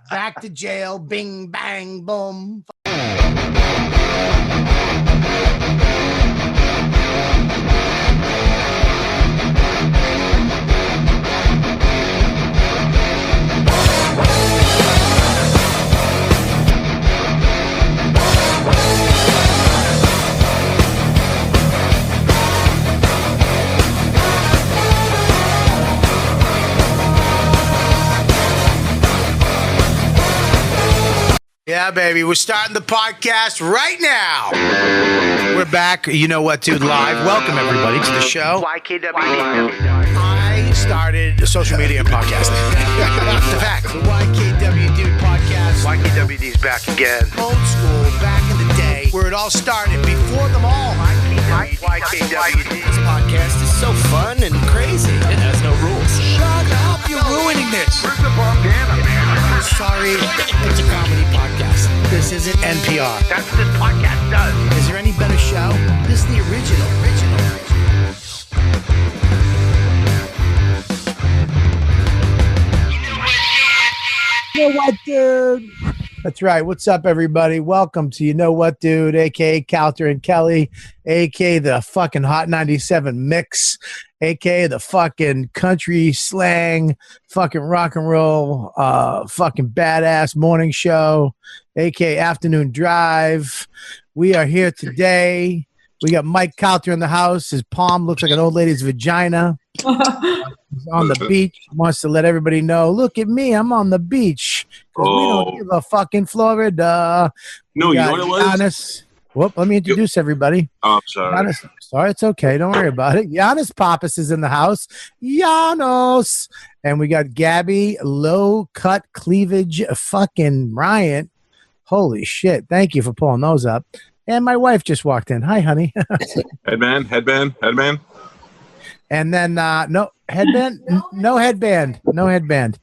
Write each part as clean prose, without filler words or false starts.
Back to jail. Bing, bang, boom. Yeah, baby. We're starting the podcast right now. We're back. You know what, dude? Live. Welcome, everybody, to the show. YKWD. I started social media and podcasting. The fact. The YKWD podcast. YKWD's back again. Old school, back in the day, where it all started. Before them all. YKWD. This podcast is so fun and crazy. It has no rules. Shut up. You're ruining this. Where's the bandana, man? Sorry, it's a comedy podcast. This isn't NPR. That's what this podcast does. Is there any better show? This is the original. You know what, dude? That's right. What's up, everybody? Welcome to You Know What, Dude, a.k.a. Calta and Kelly, a.k.a. the fucking Hot 97 mix, a.k.a. the fucking country slang, fucking rock and roll, fucking badass morning show, a.k.a. afternoon drive. We are here today. We got Mike Calta in the house. His palm looks like an old lady's vagina. He's on the beach. Wants to let everybody know, look at me, I'm on the beach. Because we don't give a fucking Florida. No, you know what it was? Yannis. Whoop, let me introduce everybody. Oh, I'm sorry. Sorry, it's okay. Don't worry about it. Yannis Pappas is in the house. Yannis. And we got Gabby, low cut cleavage, fucking Bryant. Holy shit. Thank you for pulling those up. And my wife just walked in. Hi, honey. Headband. And then no headband. No headband. No headband.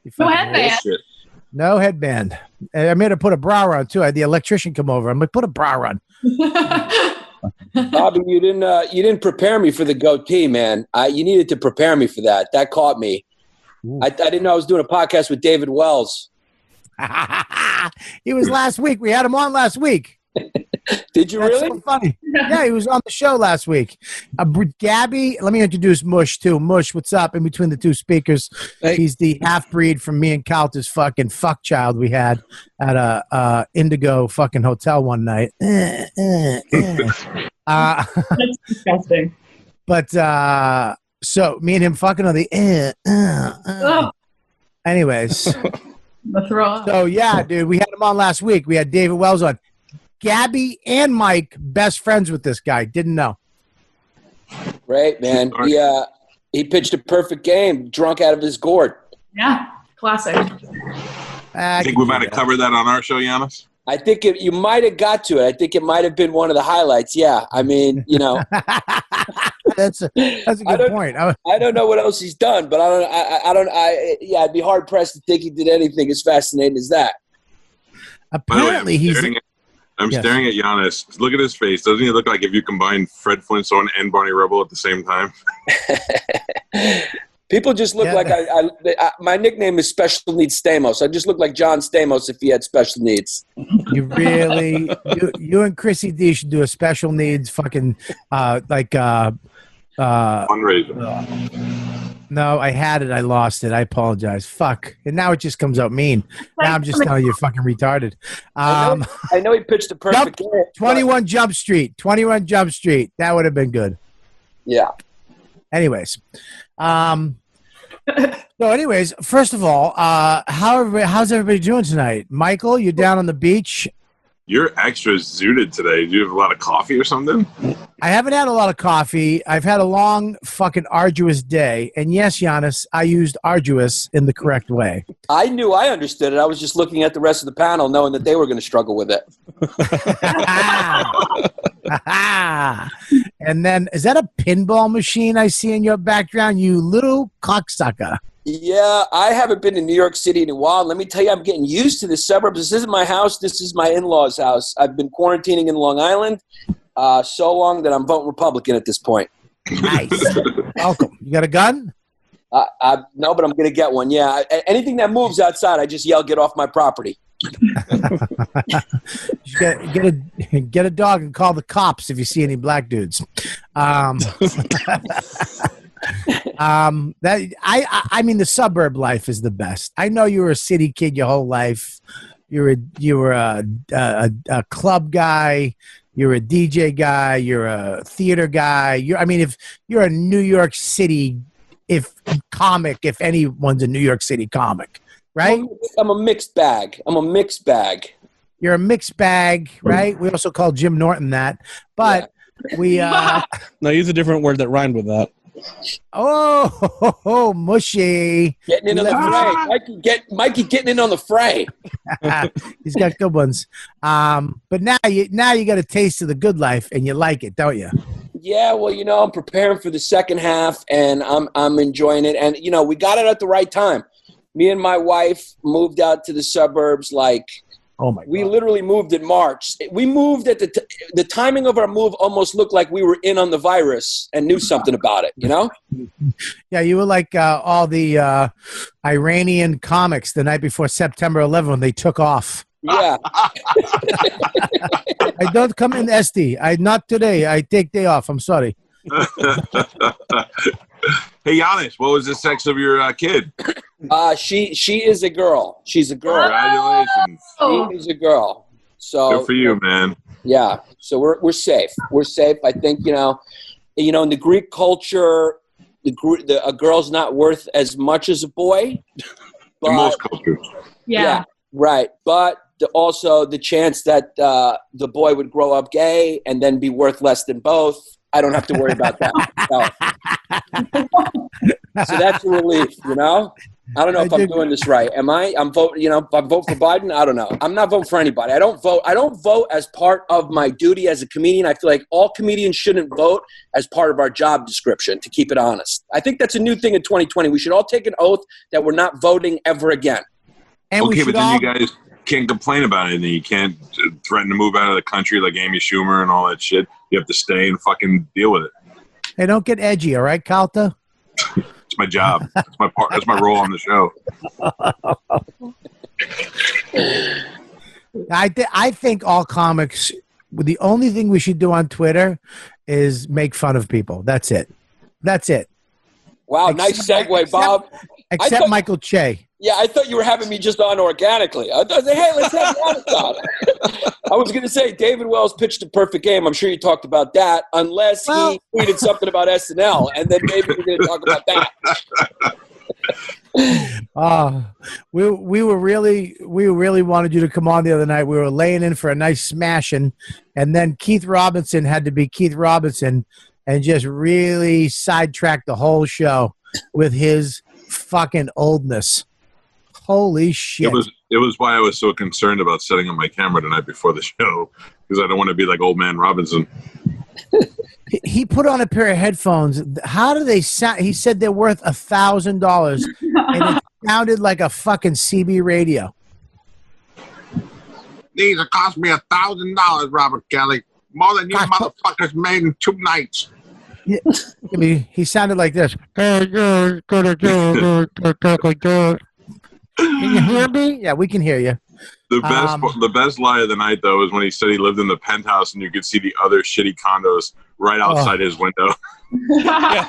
No headband. I made her put a bra on too. I had the electrician come over. I'm like, put a bra on. Bobby, you didn't prepare me for the goatee, man. You needed to prepare me for that. That caught me. I didn't know I was doing a podcast with David Wells. He was last week. We had him on last week. Did you really? So funny. Yeah, he was on the show last week. Gabby, let me introduce Mush too. Mush, what's up? In between the two speakers, hey. He's the half-breed from me and Calta's fucking fuck child we had at a Indigo fucking hotel one night. That's disgusting. But so me and him fucking on the Anyways. Let's roll. So yeah, dude, we had him on last week. We had David Wells on. Gabby and Mike, best friends with this guy. Didn't know. Right, man. He pitched a perfect game, drunk out of his gourd. Yeah, classic. I think we might have covered that on our show, Yannis. I think you might have got to it. I think it might have been one of the highlights. Yeah, I mean, you know. That's a good point. I don't know what else he's done, but I'd be hard pressed to think he did anything as fascinating as that. Apparently, I'm staring at Yannis. Look at his face. Doesn't he look like if you combine Fred Flintstone and Barney Rubble at the same time? People just look like my nickname is Special Needs Stamos. I just look like John Stamos if he had special needs. You really, you and Chrissy D should do a special needs fucking fundraiser. No, I had it. I lost it. I apologize. Fuck. And now it just comes out mean. Now I'm just telling you, fucking retarded. I know he pitched a perfect game. 21 Jump Street. 21 Jump Street. That would have been good. Yeah. Anyways. First of all, how's everybody doing tonight? Michael, you're down on the beach. You're extra zooted today. Do you have a lot of coffee or something? I haven't had a lot of coffee. I've had a long, fucking arduous day. And yes, Yannis, I used arduous in the correct way. I knew I understood it. I was just looking at the rest of the panel knowing that they were going to struggle with it. And then, is that a pinball machine I see in your background, you little cocksucker? Yeah, I haven't been in New York City in a while. Let me tell you, I'm getting used to the suburbs. This isn't my house. This is my in-laws' house. I've been quarantining in Long Island so long that I'm voting Republican at this point. Nice. Welcome. You got a gun? No, but I'm going to get one. Yeah. Anything that moves outside, I just yell, "Get off my property." Get a dog and call the cops if you see any black dudes. I mean, the suburb life is the best. I know you were a city kid your whole life. You were a club guy. You're a DJ guy. You're a theater guy. If you're a New York City comic, if anyone's a New York City comic, right? I'm a mixed bag. You're a mixed bag, right? We also call Jim Norton that, but we no, use a different word that rhymed with that. Oh, mushy. Getting in on the fray. Mikey getting in on the fray. He's got good ones. But now you got a taste of the good life and you like it, don't you? Yeah, well, I'm preparing for the second half and I'm enjoying it. And, we got it at the right time. Me and my wife moved out to the suburbs oh my God. We literally moved in March. We moved at the timing of our move almost looked like we were in on the virus and knew something about it, Yeah, you were like all the Iranian comics the night before September 11th when they took off. Yeah. I don't come in SD. Not today. I take day off. I'm sorry. Hey, Yannis, what was the sex of your kid? She is a girl. She's a girl. Congratulations. She is a girl. So good for you, man. Yeah. So we're safe. We're safe. I think, in the Greek culture, a girl's not worth as much as a boy. But, in most cultures. Yeah. Right. But also the chance that the boy would grow up gay and then be worth less than both. I don't have to worry about that. So that's a relief, I don't know if I'm doing this right. Am I? I'm voting, if I vote for Biden, I don't know. I'm not voting for anybody. I don't vote as part of my duty as a comedian. I feel like all comedians shouldn't vote as part of our job description, to keep it honest. I think that's a new thing in 2020. We should all take an oath that we're not voting ever again. And okay, but then you guys can't complain about it, and you can't threaten to move out of the country like Amy Schumer and all that shit. You have to stay and fucking deal with it. Hey, don't get edgy, all right, Calta? It's my job. That's my part. That's my role on the show. I think all comics, the only thing we should do on Twitter is make fun of people. That's it. Wow, nice segue, Bob. Except Michael Che. Yeah, I thought you were having me just on organically. I thought, hey, let's have Yannis on. I was going to say, David Wells pitched a perfect game. I'm sure you talked about that, unless he tweeted something about SNL, and then maybe we're going to talk about that. We really wanted you to come on the other night. We were laying in for a nice smashing, and then Keith Robinson had to be Keith Robinson and just really sidetrack the whole show with his fucking oldness. Holy shit. It was why I was so concerned about setting up my camera the night before the show, because I don't want to be like old man Robinson. He put on a pair of headphones. How do they sound? He said they're worth $1,000, and it sounded like a fucking CB radio. These have cost me $1,000, Robert Kelly. More than you motherfuckers made in 2 nights. Yeah, I mean, he sounded like this. Can you hear me? Yeah, we can hear you. The best lie of the night, though, is when he said he lived in the penthouse and you could see the other shitty condos right outside his window. Yeah,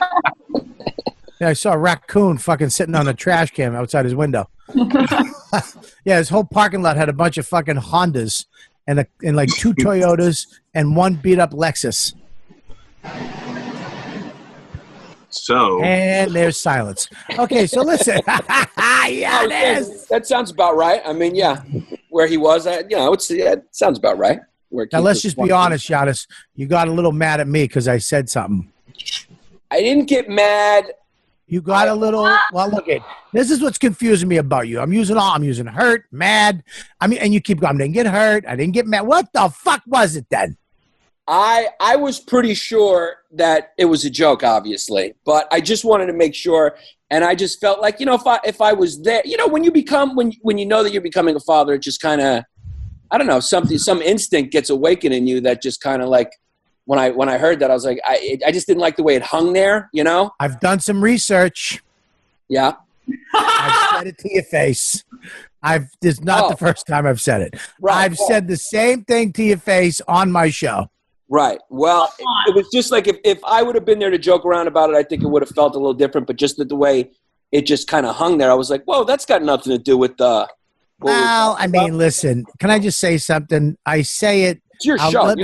I saw a raccoon fucking sitting on a trash can outside his window. Yeah, his whole parking lot had a bunch of fucking Hondas and like 2 Toyotas and 1 beat up Lexus. So and there's silence. Okay, so listen. Yeah, that sounds about right. I mean, yeah, where he was, it sounds about right. Now let's just be honest, Yannis. You got a little mad at me because I said something. I didn't get mad. You got a little. Well, look at this is what's confusing me about you. I'm using hurt, mad. I mean, and you keep going. I didn't get hurt. I didn't get mad. What the fuck was it then? I was pretty sure that it was a joke, obviously, but I just wanted to make sure, and I just felt like, if I was there, when you know that you're becoming a father, it just kind of, I don't know, some instinct gets awakened in you that just kind of like, when I heard that, I was like, I just didn't like the way it hung there, I've done some research. Yeah. I've said it to your face. This is not the first time I've said it. Right. I've said the same thing to your face on my show. Right. Well, it was just like if I would have been there to joke around about it, I think it would have felt a little different. But just the way it just kind of hung there, I was like, whoa, that's got nothing to do with Well, I mean, listen, can I just say something? I say it. It's your show.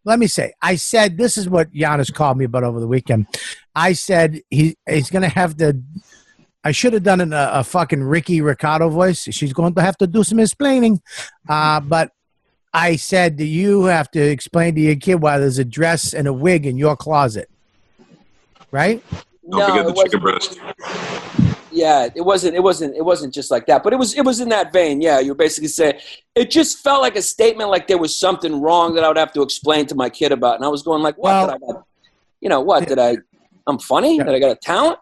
Let me say, I said, this is what Yannis called me about over the weekend. I said he's going to have to, I should have done a fucking Ricky Ricardo voice. She's going to have to do some explaining. But I said that you have to explain to your kid why there's a dress and a wig in your closet. Right? Don't forget the chicken breast. Yeah, it wasn't just like that, but it was in that vein. Yeah, you were basically saying it just felt like a statement, like there was something wrong that I would have to explain to my kid about, and I was going like, what did I? I'm funny. That I got a talent?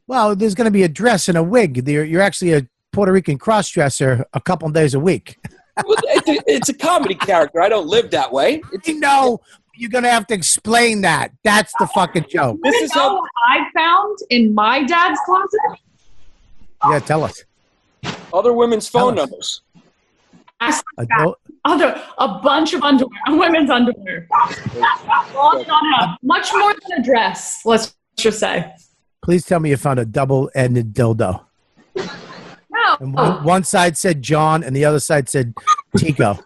Well, there's going to be a dress and a wig. You're actually a Puerto Rican cross-dresser a couple of days a week. It's a comedy character. I don't live that way. You're going to have to explain that. That's the fucking joke. This is what I found in my dad's closet. Yeah, tell us. Other women's phone numbers. A bunch of underwear, women's underwear. Much more than a dress, let's just say. Please tell me you found a double-ended dildo. No. And one side said John, and the other side said Tico.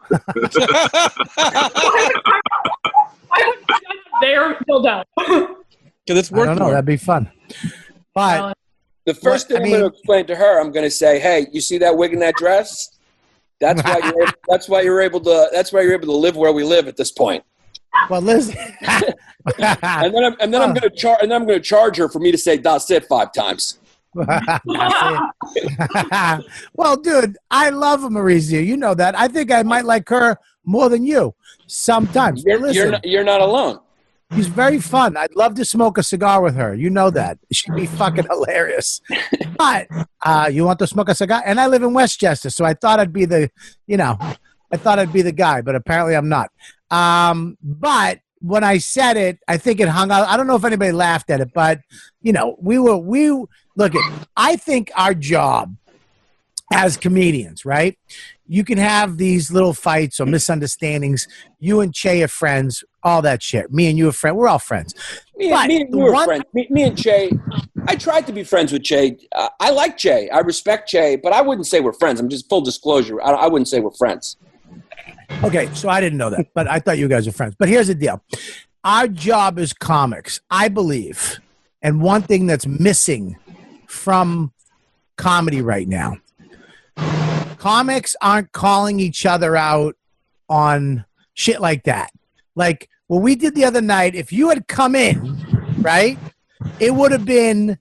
Their dildo. Because it's I don't know. That'd be fun. But the first thing I'm going to explain to her, I'm going to say, "Hey, you see that wig and that dress? That's why you're able to live where we live at this point." Well, listen. and then I'm going to charge her for me to say "that's it" 5 times. Well, dude, I love Maurizio. You know that. I think I might like her more than you sometimes. You're not alone. She's very fun. I'd love to smoke a cigar with her. You know that. She'd be fucking hilarious. But you want to smoke a cigar? And I live in Westchester, so I thought I'd be the guy, but apparently I'm not. But when I said it, I think it hung out. I don't know if anybody laughed at it, but I think our job as comedians, right? You can have these little fights or misunderstandings. You and Che are friends, all that shit. Me and you are friends. We're all friends. Me and you are friends. Me and Che, I tried to be friends with Che. I like Che. I respect Che, but I wouldn't say we're friends. I'm just full disclosure. I wouldn't say we're friends. Okay, so I didn't know that, but I thought you guys were friends. But here's the deal. Our job as comics, I believe, and one thing that's missing from comedy right now, comics aren't calling each other out on shit like that. Like what we did the other night, if you had come in, right, it would have been,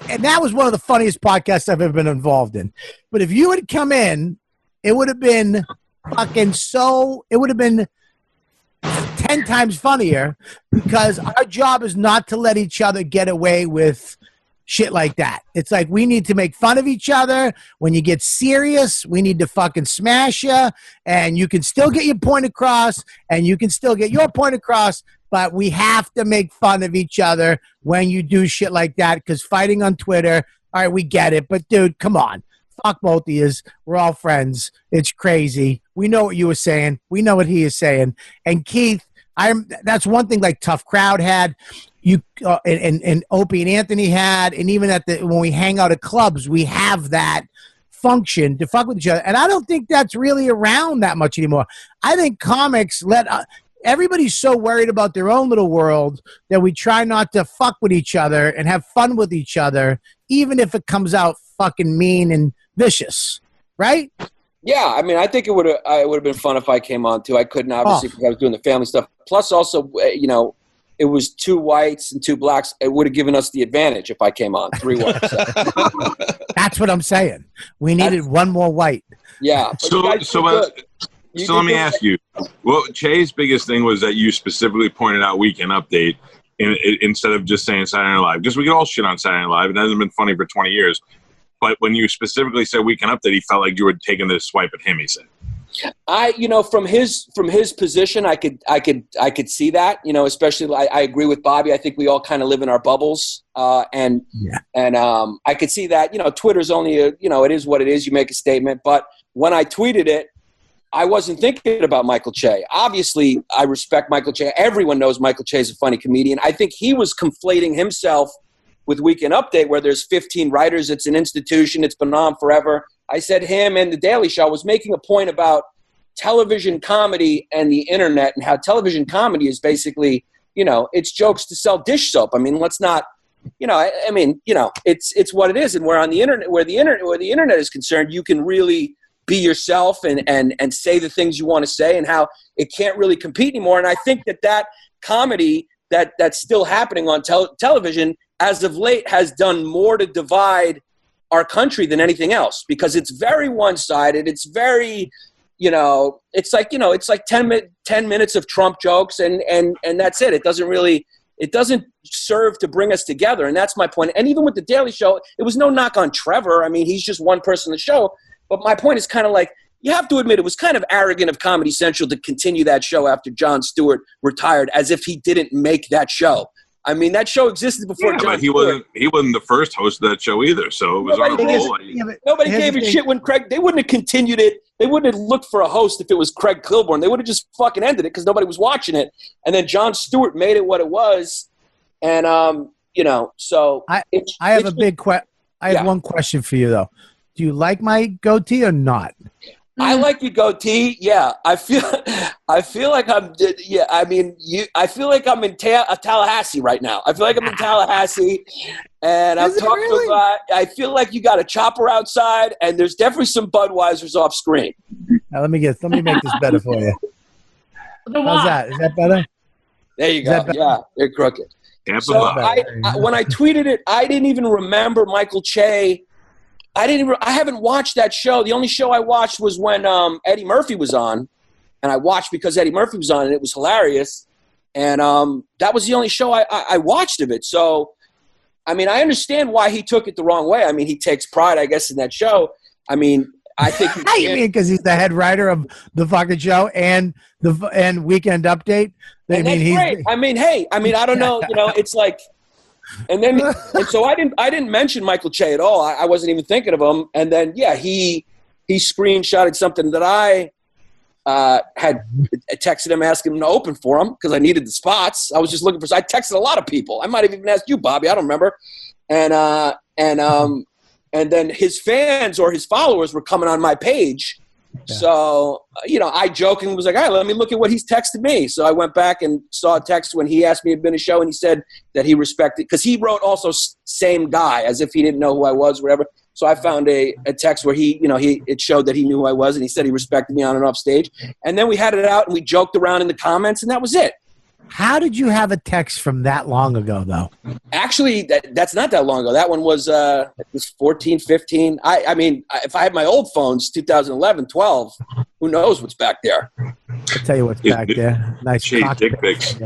and that was one of the funniest podcasts I've ever been involved in. But if you had come in, it would have been it would have been 10 times funnier, because our job is not to let each other get away with shit like that. It's like we need to make fun of each other. When you get serious, we need to fucking smash you, and you can still get your point across, and you can still get your point across, but we have to make fun of each other when you do shit like that, because fighting on Twitter, all right, we get it, but dude, come on. Fuck both of yous. We're all friends. It's crazy. We know what you were saying. We know what he is saying. And Keith, that's one thing like Tough Crowd had. And Opie and Anthony had, and even when we hang out at clubs, we have that function to fuck with each other. And I don't think that's really around that much anymore. I think comics everybody's so worried about their own little world that we try not to fuck with each other and have fun with each other, even if it comes out fucking mean and vicious, right? Yeah, I mean, I think it would have been fun if I came on too. I couldn't, obviously, because I was doing the family stuff. Plus, also, it was 2 whites and 2 blacks. It would have given us the advantage if I came on 3 whites. So. That's what I'm saying. We needed one more white. Yeah. So let me ask you. Well, Che's biggest thing was that you specifically pointed out Weekend Update instead of just saying Saturday Night Live. Because we get all shit on Saturday Night Live. It hasn't been funny for 20 years. But when you specifically said Weekend Update, he felt like you were taking this swipe at him, he said. From his position, I could see that, especially I agree with Bobby. I think we all kind of live in our bubbles. And I could see that, Twitter's only, it is what it is. You make a statement. But when I tweeted it, I wasn't thinking about Michael Che. Obviously, I respect Michael Che. Everyone knows Michael Che is a funny comedian. I think he was conflating himself with Weekend Update, where there's 15 writers. It's an institution. It's been on forever. I said him and The Daily Show was making a point about television comedy and the internet, and how television comedy is basically, it's jokes to sell dish soap. I mean, let's not, it's what it is. And where on the internet, where the internet is concerned, you can really be yourself and say the things you want to say, and how it can't really compete anymore. And I think that comedy that's still happening on television as of late has done more to divide our country than anything else, because it's very one-sided. It's very, it's like 10 minutes of Trump jokes and that's it. It doesn't serve to bring us together. And that's my point. And even with The Daily Show, it was no knock on Trevor. I mean, he's just one person on the show. But my point is kind of like, you have to admit, it was kind of arrogant of Comedy Central to continue that show after Jon Stewart retired, as if he didn't make that show. I mean, that show existed before Jon but Stewart. He wasn't the first host of that show either, so it was on a roll. Nobody gave a shit when Craig. They wouldn't have continued it. They wouldn't have looked for a host if it was Craig Kilborn. They would have just fucking ended it because nobody was watching it. And then Jon Stewart made it what it was. And so I have one question for you though. Do you like my goatee or not? I like your goatee. Yeah, I feel like I'm. Yeah, I mean, I feel like I'm in Tallahassee right now. I feel like I'm in Tallahassee, and I'm talking about. I feel like you got a chopper outside, and there's definitely some Budweisers off screen. Now, let me make this better for you. How's that? Is that better? There you go. Yeah, they're crooked. So when I tweeted it, I didn't even remember Michael Che. I haven't watched that show. The only show I watched was when Eddie Murphy was on, and I watched because Eddie Murphy was on, and it was hilarious. And that was the only show I watched of it. So, I mean, I understand why he took it the wrong way. I mean, he takes pride, I guess, in that show. I mean, I think. You mean because he's the head writer of the fucking show and Weekend Update? And that's great. I mean, hey, I don't know. It's like. And so I didn't mention Michael Che at all. I wasn't even thinking of him. And then he screenshotted something that I had texted him, asking him to open for him because I needed the spots. I was just looking for. I texted a lot of people. I might have even asked you, Bobby. I don't remember. And then his fans or his followers were coming on my page. Yeah. So, I jokingly was like, all right, let me look at what he's texted me. So I went back and saw a text when he asked me to be in a show, and he said that he respected, because he wrote also same guy, as if he didn't know who I was, whatever. So I found a text where it showed that he knew who I was, and he said he respected me on and off stage. And then we had it out, and we joked around in the comments, and that was it. How did you have a text from that long ago, though? Actually, that's not that long ago. That one was 14, 15. I mean, if I had my old phones, 2011, 12, who knows what's back there? I'll tell you what's back there. Nice dick pics.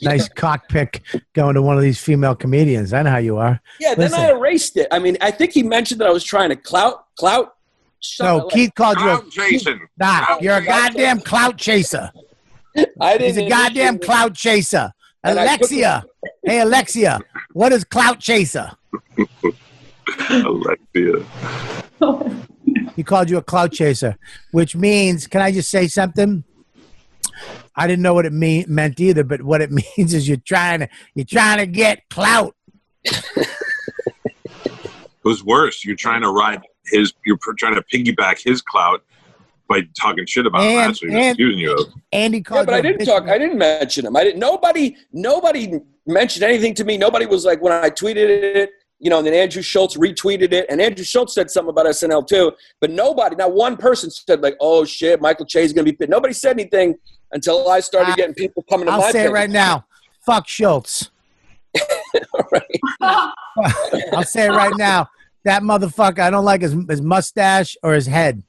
Nice cockpick going to one of these female comedians. I know how you are. Yeah, then I erased it. I mean, I think he mentioned that I was trying to clout. No, Keith called you a chasing. Nah, you're a goddamn clout chaser. He's a goddamn clout chaser. Alexia. Hey, Alexia. What is clout chaser? Alexia. He called you a clout chaser, which means, can I just say something? I didn't know what it meant either, but what it means is you're trying to get clout. It was worse. You're trying to you're trying to piggyback his clout by talking shit about him. That's what he was accusing you of. Andy called I didn't mention him. Nobody mentioned anything to me. Nobody was like, when I tweeted it, and then Andrew Schultz retweeted it, and Andrew Schultz said something about SNL too, but not one person said like, oh shit, Michael Che is going to be fit. Nobody said anything until I started getting people coming to my page. I'll say it right now. Fuck Schultz. Right. I'll say it right now. That motherfucker, I don't like his mustache or his head.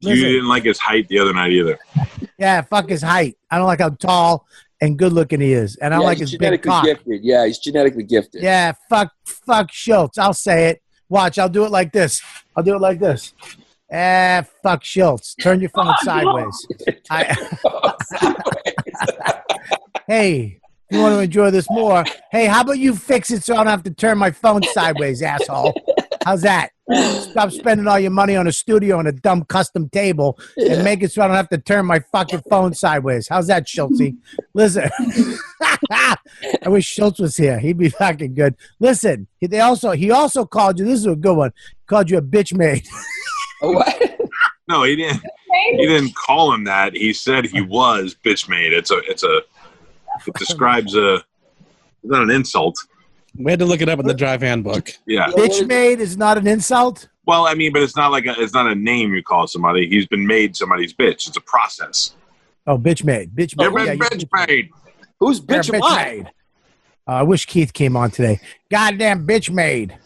Listen. You didn't like his height the other night either. Yeah, fuck his height. I don't like how tall and good looking he is. And I don't like his big cock. Gifted. Yeah, he's genetically gifted. Yeah, fuck Schultz. I'll say it. Watch, I'll do it like this. Fuck Schultz. Turn your phone sideways. Hey, you want to enjoy this more? Hey, how about you fix it so I don't have to turn my phone sideways, asshole? How's that? Stop spending all your money on a studio and a dumb custom table and make it so I don't have to turn my fucking phone sideways. How's that, Schultz? Listen, I wish Schultz was here. He'd be fucking good. Listen, he also called you. This is a good one. Called you a bitch maid. What? No, he didn't. He didn't call him that. He said he was bitch made. It describes it's not an insult. We had to look it up in the Drive handbook. Yeah. Bitch made is not an insult? Well, I mean, but it's not a name you call somebody. He's been made somebody's bitch. It's a process. Oh, bitch made. Bitch made. You've been bitch made. Who's bitch made? I wish Keith came on today. Goddamn bitch made.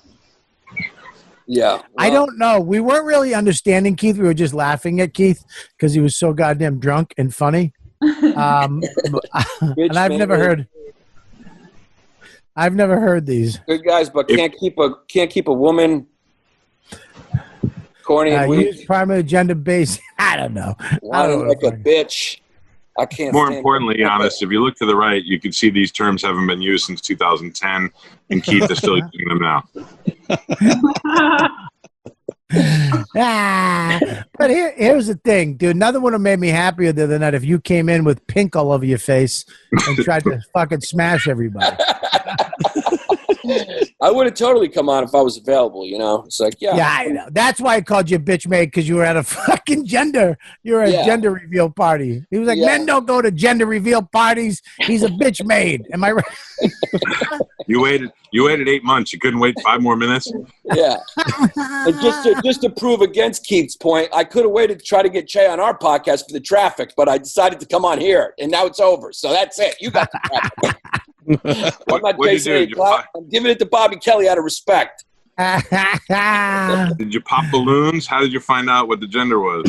Yeah. Well, I don't know. We weren't really understanding Keith. We were just laughing at Keith because he was so goddamn drunk and funny. And I've never heard these. Good guys, but can't keep a woman corny and weak. Use primary gender based. I don't know. Whining like a bitch. I can't. More importantly, Yannis, if you look to the right, you can see these terms haven't been used since 2010, and Keith is still using them now. But here's the thing, dude. Another one that made me happier the other night if you came in with pink all over your face and tried to fucking smash everybody. I would have totally come on if I was available, you know? It's like, yeah. Yeah, I know. That's why I called you bitch maid, because you were at a fucking gender gender reveal party. He was like, men don't go to gender reveal parties. He's a bitch maid. Am I right? You waited 8 months. You couldn't wait 5 more minutes? Yeah. And just to prove against Keith's point, I could have waited to try to get Che on our podcast for the traffic, but I decided to come on here, and now it's over. So that's it. You got the traffic. I'm not Jason. I'm giving it to Bobby Kelly out of respect. Did you pop balloons? How did you find out what the gender was?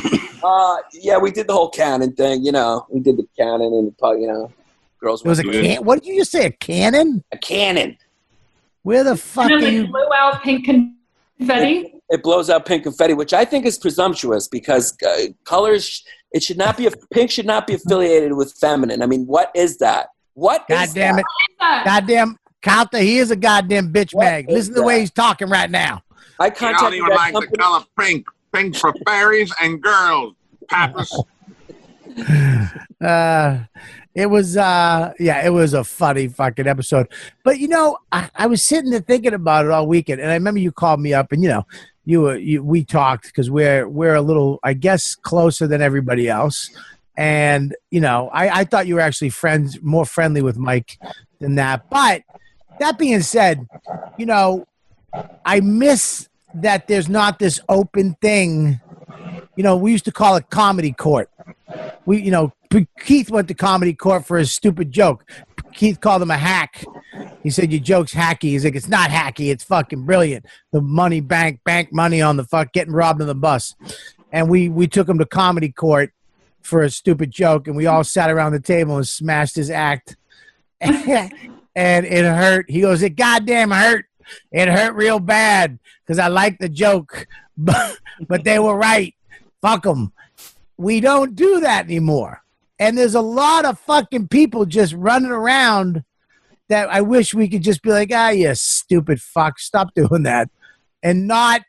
Yeah, we did the whole cannon thing. You know, we did the cannon and girls. It was what did you just say? A cannon? A cannon. Where the fuck? And then blew out pink confetti. It blows out pink confetti, which I think is presumptuous because colors. It should not be pink. Should not be affiliated with feminine. I mean, what is that? What is damn that? it. Goddamn Calta, he is a goddamn bitch mag. Listen to the way he's talking right now. I don't even like the color pink. Pink for fairies and girls. Pappas. It was a funny fucking episode. But I was sitting there thinking about it all weekend, and I remember you called me up, and we talked because we're a little, I guess, closer than everybody else. And, I thought you were actually more friendly with Mike than that. But that being said, I miss that there's not this open thing. We used to call it comedy court. Keith went to comedy court for his stupid joke. Keith called him a hack. He said, your joke's hacky. He's like, it's not hacky. It's fucking brilliant. The money bank money on the getting robbed on the bus. And we took him to comedy court for a stupid joke, and we all sat around the table and smashed his act. And it hurt. He goes, it goddamn hurt. It hurt real bad because I liked the joke, but they were right. Fuck them. We don't do that anymore. And there's a lot of fucking people just running around that I wish we could just be like, you stupid fuck, stop doing that. And not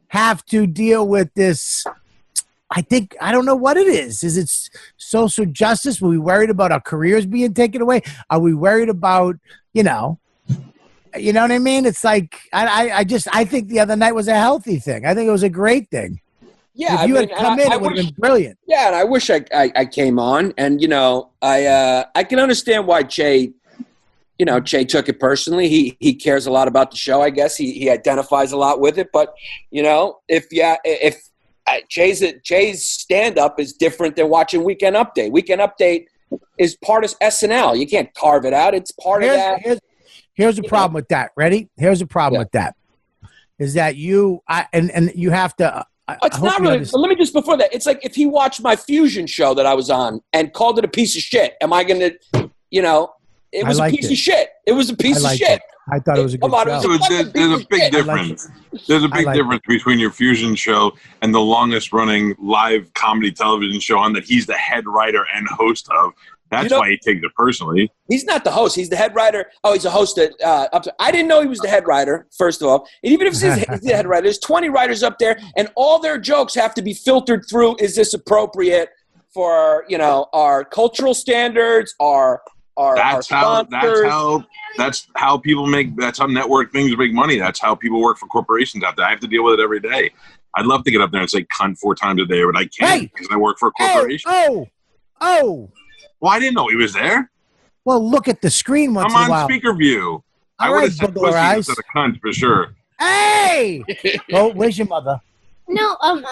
have to deal with this. I don't know what it is. Is it social justice? Were we worried about our careers being taken away? Are we worried about, you know what I mean? It's like, I think the other night was a healthy thing. I think it was a great thing. Yeah. If you had come in, it would have been brilliant. Yeah. And I wish I came on, and, I can understand why Che took it personally. He cares a lot about the show. I guess he identifies a lot with it, but if Jay's stand-up is different than watching Weekend Update. Weekend Update is part of SNL. You can't carve it out. It's part of that. Here's the problem with that. Ready? Here's the problem with that. Is that you have to. It's not really. Let me just before that. It's like if he watched my Fusion show that I was on and called it a piece of shit. Am I going to? It was a piece of shit. It was a piece of shit. I thought it was a good show. There's a big difference. There's a big difference between your fusion show and the longest running live comedy television show on that he's the head writer and host of. That's why he takes it personally. He's not the host. He's the head writer. Oh, he's a host at I didn't know he was the head writer, first of all. And even if he's the head writer, there's 20 writers up there, and all their jokes have to be filtered through, is this appropriate for, our cultural standards, our sponsors. That's how people that's how network things make money. That's how people work for corporations out there. I have to deal with it every day. I'd love to get up there and say cunt 4 times a day, but I can't because I work for a corporation. Oh. Well, I didn't know he was there. Well, look at the screen once in a while. I'm on speaker view. I would have said pussy instead of cunt for sure. Hey! Oh, where's your mother? No, I'm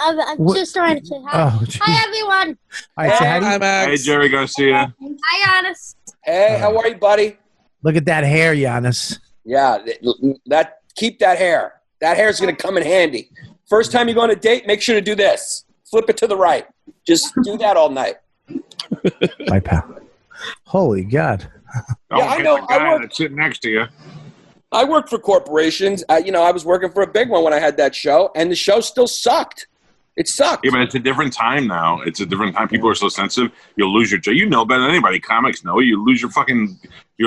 just trying to say hi. Oh, hi, everyone. All right, Hi, Max. Hey, Jerry Garcia. Hi, Yannis. Hey, how are you, buddy? Look at that hair, Yannis. Yeah, keep that hair. That hair's going to come in handy. First time you go on a date, make sure to do this. Flip it to the right. Just do that all night. My pal. Holy God. I know. The guy that's sitting next to you. I worked for corporations. I was working for a big one when I had that show, and the show still sucked. It sucked. Yeah, but it's a different time now. It's a different time. People are so sensitive. You'll lose your job. You know better than anybody. Comics know. You lose your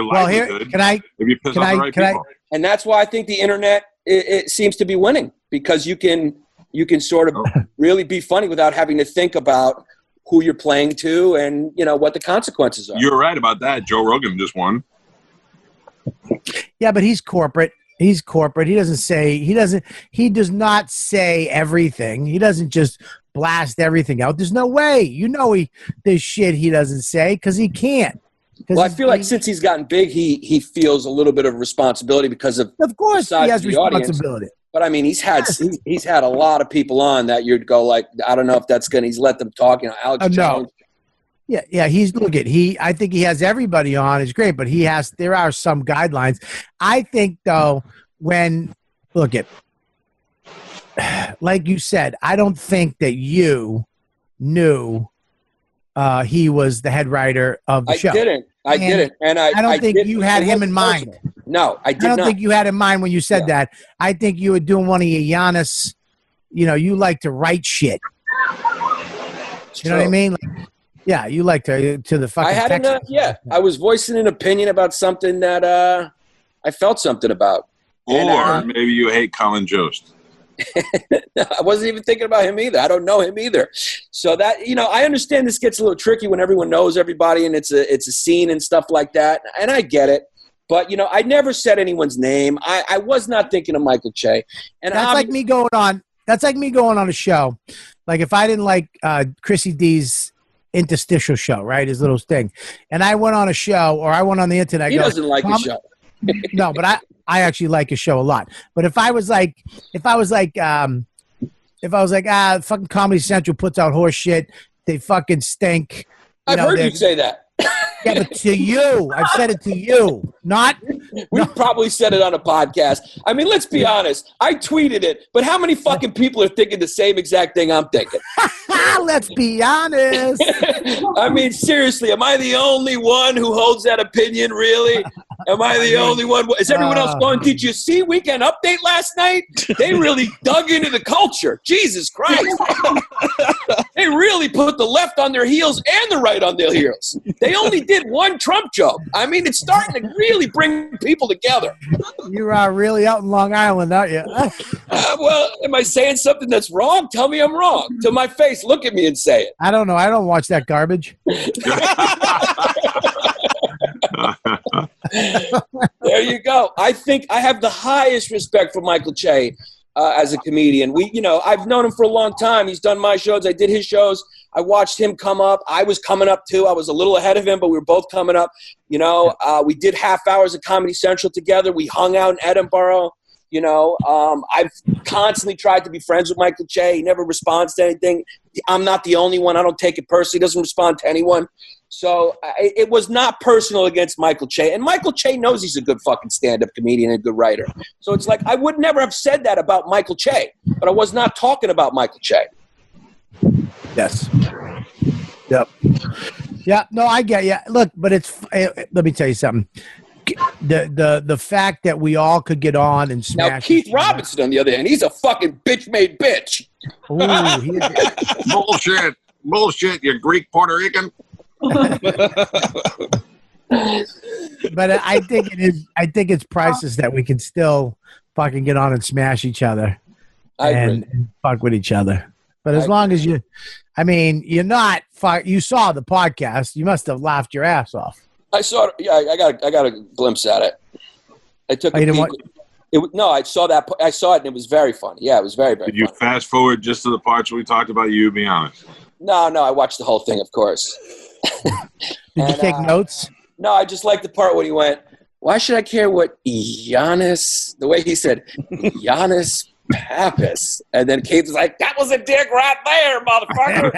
livelihood. Can you piss off the right people. And that's why I think the internet it seems to be winning, because you can sort of really be funny without having to think about who you're playing to and what the consequences are. You're right about that. Joe Rogan just won. Yeah, but he's corporate. He does not say everything. He doesn't just blast everything out. There's no way. There's shit he doesn't say because he can't. Well, I feel like since he's gotten big, he feels a little bit of responsibility because of course he has responsibility. Audience. But I mean, he's had a lot of people on that you'd go like, I don't know if that's good. He's let them talk. Alex Jones. No. Yeah. I think he has everybody on. It's great, but there are some guidelines. I think though, like you said, I don't think that you knew he was the head writer of the show. I didn't. And I don't think you had him in mind. No, I did not. I don't think you had in mind when you said that. I think you were doing one of your Yannis, you like to write shit. You know what I mean? You like to the fucking I was voicing an opinion about something that I felt something about. Or maybe you hate Colin Jost. I wasn't even thinking about him either. I don't know him either. So that, I understand this gets a little tricky when everyone knows everybody and it's a scene and stuff like that. And I get it. But, I never said anyone's name. I was not thinking of Michael Che. And that's like me going on a show. Like if I didn't like Chrissy D's interstitial show, right? His little thing. And I went on a show or I went on the internet. He doesn't like the show. No, but I actually like his show a lot. But if I was like, fucking Comedy Central puts out horse shit, they fucking stink. I've heard you say that. Yeah, but to you, I've said it to you, not. We probably said it on a podcast. I mean, let's be honest. I tweeted it, but how many fucking people are thinking the same exact thing I'm thinking? Let's be honest. I mean, seriously, am I the only one who holds that opinion, really? Am I the only one? Is everyone else going, did you see Weekend Update last night? They really dug into the culture. Jesus Christ. They really put the left on their heels and the right on their heels. They only did one Trump joke. I mean, it's starting to really bring people together. You are really out in Long Island, aren't you? Well, am I saying something that's wrong? Tell me I'm wrong. To my face, look at me and say it. I don't know. I don't watch that garbage. There you go. I think I have the highest respect for Michael Che as a comedian. I've known him for a long time. He's done my shows. I did his shows. I watched him come up. I was coming up too. I was a little ahead of him, but we were both coming up. We did half hours of Comedy Central together. We hung out in Edinburgh. I've constantly tried to be friends with Michael Che. He never responds to anything. I'm not the only one. I don't take it personally. He doesn't respond to anyone. So it was not personal against Michael Che. And Michael Che knows he's a good fucking stand-up comedian and a good writer. So it's like I would never have said that about Michael Che, but I was not talking about Michael Che. Yes. Yep. Yeah, no, I get you. Look, but let me tell you something. the fact that we all could get on and smash. Now Keith Robinson, on the other hand, he's a fucking bitch-made bitch. Bullshit. Bullshit, you Greek Puerto Rican. But I think it is. I think it's priceless that we can still fucking get on and smash each other and fuck with each other. But as long as you're not. You saw the podcast. You must have laughed your ass off. I saw it. Yeah, I got a glimpse at it. I took. I saw that. I saw it, and it was very funny. Yeah, it was very, very. Did you fast forward just to the parts where we talked about you? Be honest. No, I watched the whole thing, of course. Did you take notes? No, I just liked the part when he went, "Why should I care what Yannis?" The way he said, "Yannis Pappas," and then Kate was like, "That was a dick right there, motherfucker."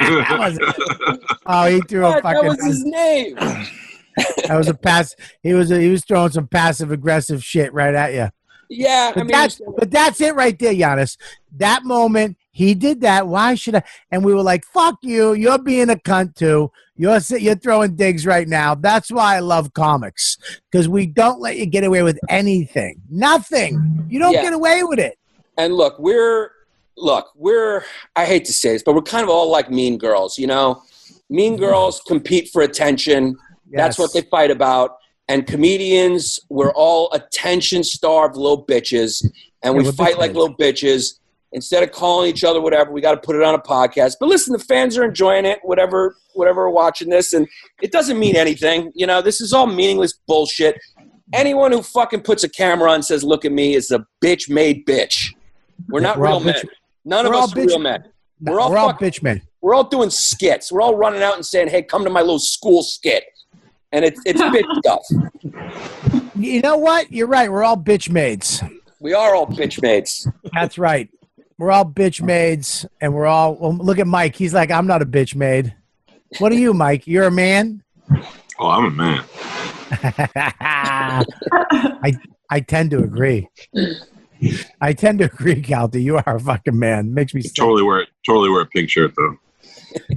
Oh, he threw a fucking. That was his name. That was a pass. He was throwing some passive aggressive shit right at you. Yeah, but that's it right there, Yannis. That moment he did that. Why should I? And we were like, "Fuck you! You're being a cunt too. You're throwing digs right now." That's why I love comics, because we don't let you get away with anything. Nothing. You don't get away with it. And look, we're I hate to say this, but we're kind of all like Mean Girls, you know? Mean Girls compete for attention. Yes. That's what they fight about. And comedians, we're all attention-starved little bitches, and we fight like little bitches. Instead of calling each other whatever, we got to put it on a podcast. But listen, the fans are enjoying it, whatever are watching this, and it doesn't mean anything. You know, this is all meaningless bullshit. Anyone who fucking puts a camera on and says, "Look at me," is a bitch-made bitch. We're not real men. None of us are real men. We're all bitch men. We're all doing skits. We're all running out and saying, "Hey, come to my little school skit." And it's bitch stuff. You know what? You're right. We're all bitch maids. We are all bitch maids. That's right. We're all bitch maids, and we're all. Well, look at Mike. He's like, "I'm not a bitch maid." What are you, Mike? You're a man? Oh, I'm a man. I tend to agree. Calta. You are a fucking man. Makes me sick. Totally wear a pink shirt though.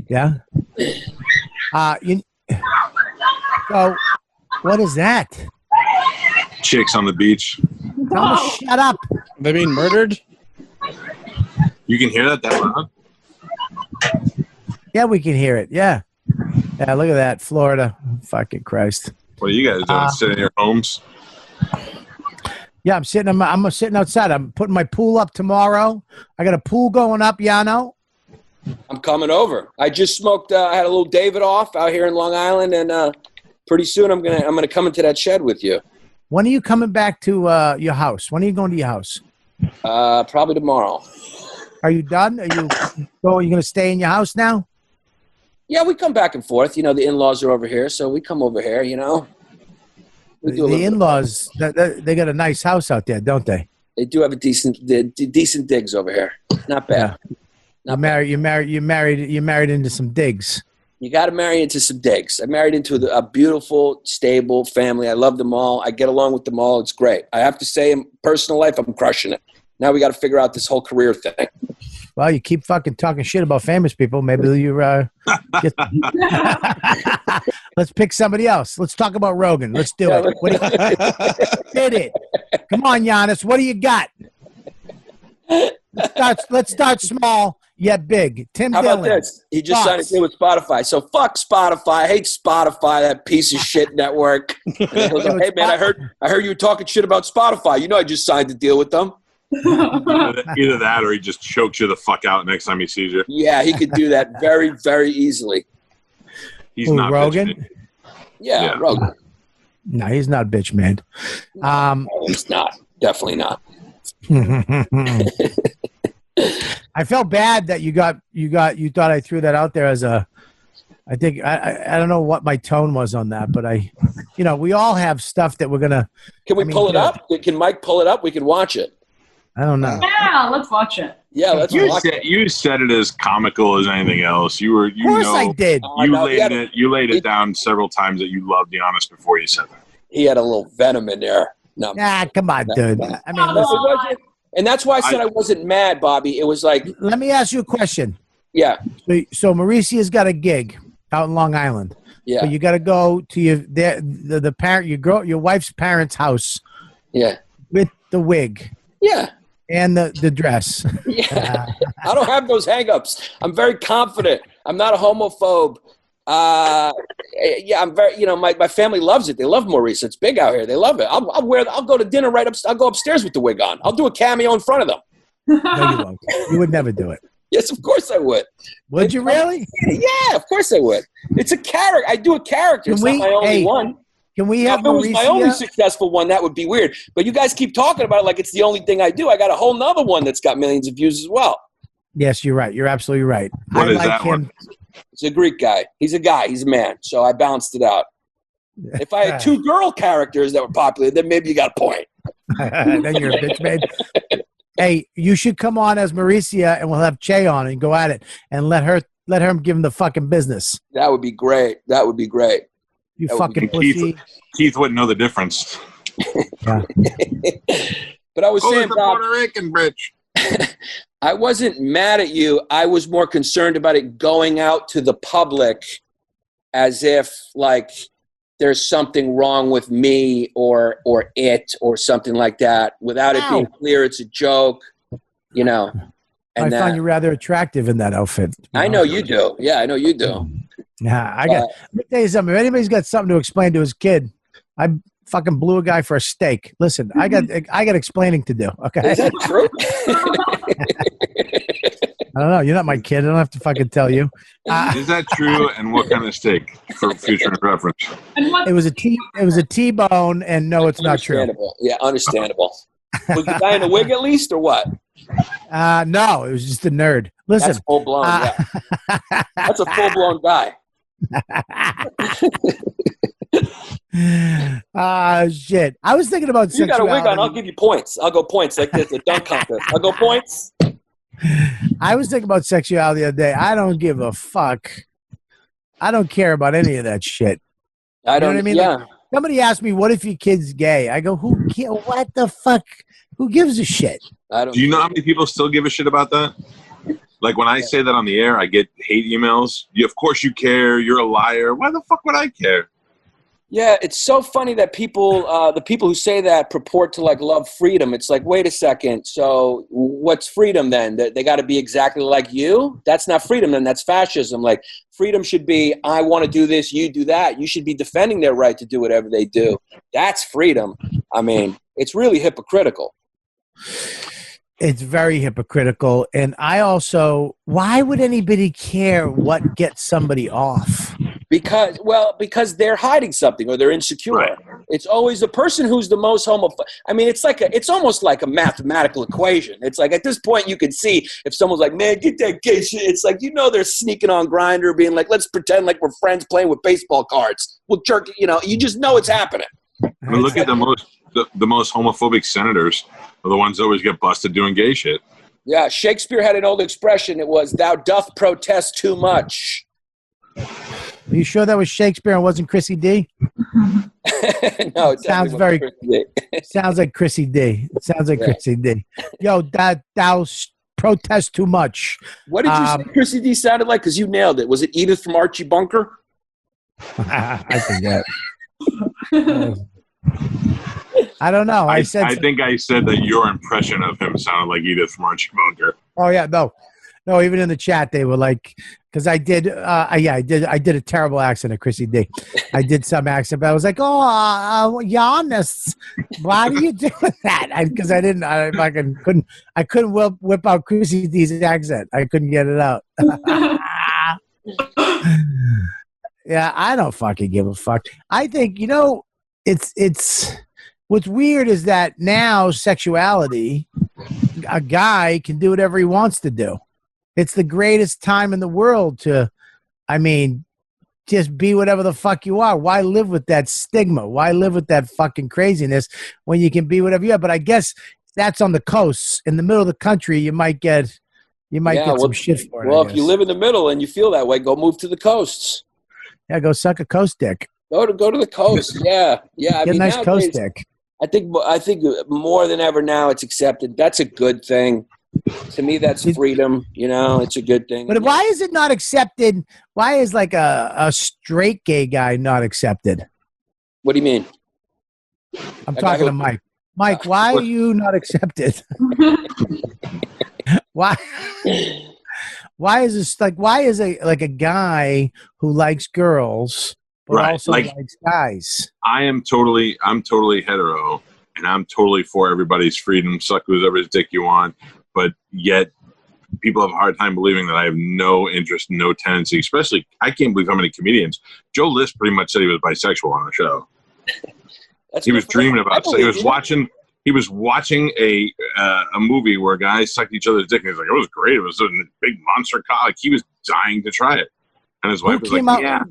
Yeah. So, what is that? Chicks on the beach. Tell them to shut up. They being murdered? You can hear that loud? Yeah, we can hear it. Yeah. Yeah, look at that. Florida. Fucking Christ. What are you guys doing? Sitting in your homes? Yeah, I'm sitting outside. I'm putting my pool up tomorrow. I got a pool going up, Yano. I'm coming over. I just smoked. I had a little David off out here in Long Island, and pretty soon I'm gonna come into that shed with you. When are you coming back to your house? When are you going to your house? Probably tomorrow. Are you done? Are you going to stay in your house now? Yeah, we come back and forth. You know, the in-laws are over here, so we come over here, you know. The in-laws, they got a nice house out there, don't they? They do have a decent digs over here. Not bad. Yeah. You married into some digs. You got to marry into some digs. I married into a beautiful, stable family. I love them all. I get along with them all. It's great. I have to say, in personal life, I'm crushing it. Now we got to figure out this whole career thing. Well, you keep fucking talking shit about famous people. Maybe you let's pick somebody else. Let's talk about Rogan. Let's do it. Hit it. Come on, Yannis. What do you got? Let's start small yet big. Tim How Dillon. about this? He just signed a deal with Spotify. So fuck Spotify. I hate Spotify, that piece of shit network. And he goes, hey man, I heard you were talking shit about Spotify. You know I just signed a deal with them. Either that or he just chokes you the fuck out next time he sees you. Yeah, he could do that very, very easily. He's not Rogan? Yeah, Rogan. No, he's not bitch man. No, he's not. Definitely not. I felt bad that you thought I threw that out there as a. I think I don't know what my tone was on that, but we all have stuff that we're gonna. Can we pull it up? Can Mike pull it up? We can watch it. I don't know. Yeah, let's watch it. Yeah, let's watch it. You said it as comical as anything else. Of course I did. You laid it down several times that you loved Giannis before you said that. He had a little venom in there. No, come on, dude. I mean, listen. And that's why I said I wasn't mad, Bobby. It was like. Let me ask you a question. Yeah. So Mauricia's got a gig out in Long Island. Yeah. But you got to go to the parent, your wife's parents' house. Yeah. With the wig. Yeah. And the dress. Yeah. I don't have those hang-ups. I'm very confident. I'm not a homophobe. Yeah, I'm very, my family loves it. They love Maurice. It's big out here. They love it. I'll go to dinner right up. I'll go upstairs with the wig on. I'll do a cameo in front of them. No, you won't. You would never do it. Yes, of course I would. Would you really? Yeah, of course I would. It's a character. I do a character. It's not my only one. Can we have if it was my only successful one, that would be weird. But you guys keep talking about it like it's the only thing I do. I got a whole nother one that's got millions of views as well. Yes, you're right. You're absolutely right. What is that one? It's a Greek guy. He's a guy. He's a man. So I balanced it out. If I had 2 girl characters that were popular, then maybe you got a point. Then you're a bitch, man. Hey, you should come on as Mauricia, and we'll have Che on and go at it, and let her give him the fucking business. That would be great. That would be great. You fucking pussy. Keith wouldn't know the difference. Yeah. But I was saying, Bob, Puerto Rican bitch. I wasn't mad at you. I was more concerned about it going out to the public as if, like, there's something wrong with me or it or something like that without it being clear it's a joke, And I find you rather attractive in that outfit. I know you do. Yeah, I know you do. Yeah, let me tell you something. If anybody's got something to explain to his kid, I fucking blew a guy for a steak. Listen, I got explaining to do. Okay. Is that true? I don't know. You're not my kid. I don't have to fucking tell you. Is that true? And what kind of steak for future reference? It was a T-bone, and no, it's not true. Yeah, understandable. Was the guy in a wig at least, or what? No, it was just a nerd. Listen, that's full blown. Yeah. That's a full blown guy. Shit. I was thinking about you got a wig on, I'll give you points. I'll go points like this, a dunk contest. I'll go points. I was thinking about sexuality the other day. I don't give a fuck. I don't care about any of that shit. I don't. You know what I mean? Yeah. Like, somebody asked me, "What if your kid's gay?" I go, "Who? What the fuck? Who gives a shit?" Do you know how many people still give a shit about that? Like when I say that on the air, I get hate emails. Of course you care. You're a liar. Why the fuck would I care? Yeah, it's so funny that people, the people who say that purport to like love freedom. It's like, wait a second. So what's freedom then? They got to be exactly like you? That's not freedom. Then that's fascism. Like freedom should be, I want to do this, you do that. You should be defending their right to do whatever they do. That's freedom. I mean, it's really hypocritical. It's very hypocritical. And why would anybody care what gets somebody off? Because they're hiding something or they're insecure. Right. It's always the person who's the most homophobic. I mean, it's almost like a mathematical equation. It's like at this point you can see if someone's like, man, get that gay shit. It's like, they're sneaking on Grindr, being like, let's pretend like we're friends playing with baseball cards. We'll jerk, you just know it's happening. I mean, look at the most homophobic senators are the ones that always get busted doing gay shit. Yeah, Shakespeare had an old expression. It was, thou doth protest too much. Are you sure that was Shakespeare and wasn't Chrissy D? No, it sounds very. Sounds like Chrissy D. It sounds like Chrissy D. Yo, thou protest too much. What did you say Chrissy D sounded like? Because you nailed it. Was it Edith from Archie Bunker? I forget. I don't know. I think I said that your impression of him sounded like Edith from Archie Bunker. Oh yeah, no. Even in the chat, they were like, because I did a terrible accent of Chrissy D. I did some accent, but I was like, Yannis, why do you do that? Because I couldn't whip out Chrissy D's accent. I couldn't get it out. Yeah, I don't fucking give a fuck. I think, it's what's weird is that now sexuality, a guy can do whatever he wants to do. It's the greatest time in the world to, just be whatever the fuck you are. Why live with that stigma? Why live with that fucking craziness when you can be whatever you are? But I guess that's on the coasts. In the middle of the country, you might get some shit for it. Well, if you live in the middle and you feel that way, go move to the coasts. Yeah, go suck a coast dick. Go to the coast. Yeah. Get a nice coast dick. I think more than ever now it's accepted. That's a good thing. To me, that's freedom. You know, it's a good thing. But why is it not accepted? Why is like a straight gay guy not accepted? What do you mean? I'm talking to Mike. Mike, why are you not accepted? Why? Why is this like? Why is a guy who likes girls but also likes guys? I'm totally hetero, and I'm totally for everybody's freedom. Suck whoever's dick you want, but yet people have a hard time believing that I have no interest, no tendency. Especially, I can't believe how many comedians. Joe List pretty much said he was bisexual on the show. He was dreaming about it. So he was watching a movie where guys sucked each other's dick, and he's like, it was great. It was a big monster cock. He was dying to try it. And his wife was like, yeah.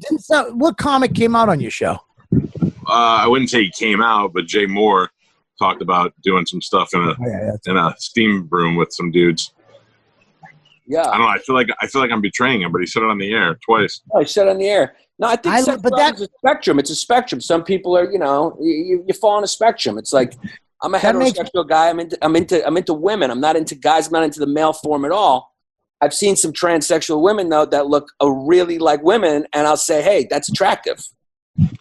What comic came out on your show? I wouldn't say he came out, but Jay Moore talked about doing some stuff in a steam room with some dudes. Yeah. I don't know. I feel like I'm betraying him, but he said it on the air twice. Oh, he said it on the air. No, I think it's a spectrum. It's a spectrum. Some people are, you fall on a spectrum. It's like, I'm a heterosexual guy. I'm into women. I'm not into guys. I'm not into the male form at all. I've seen some transsexual women though that look really like women, and I'll say, hey, that's attractive.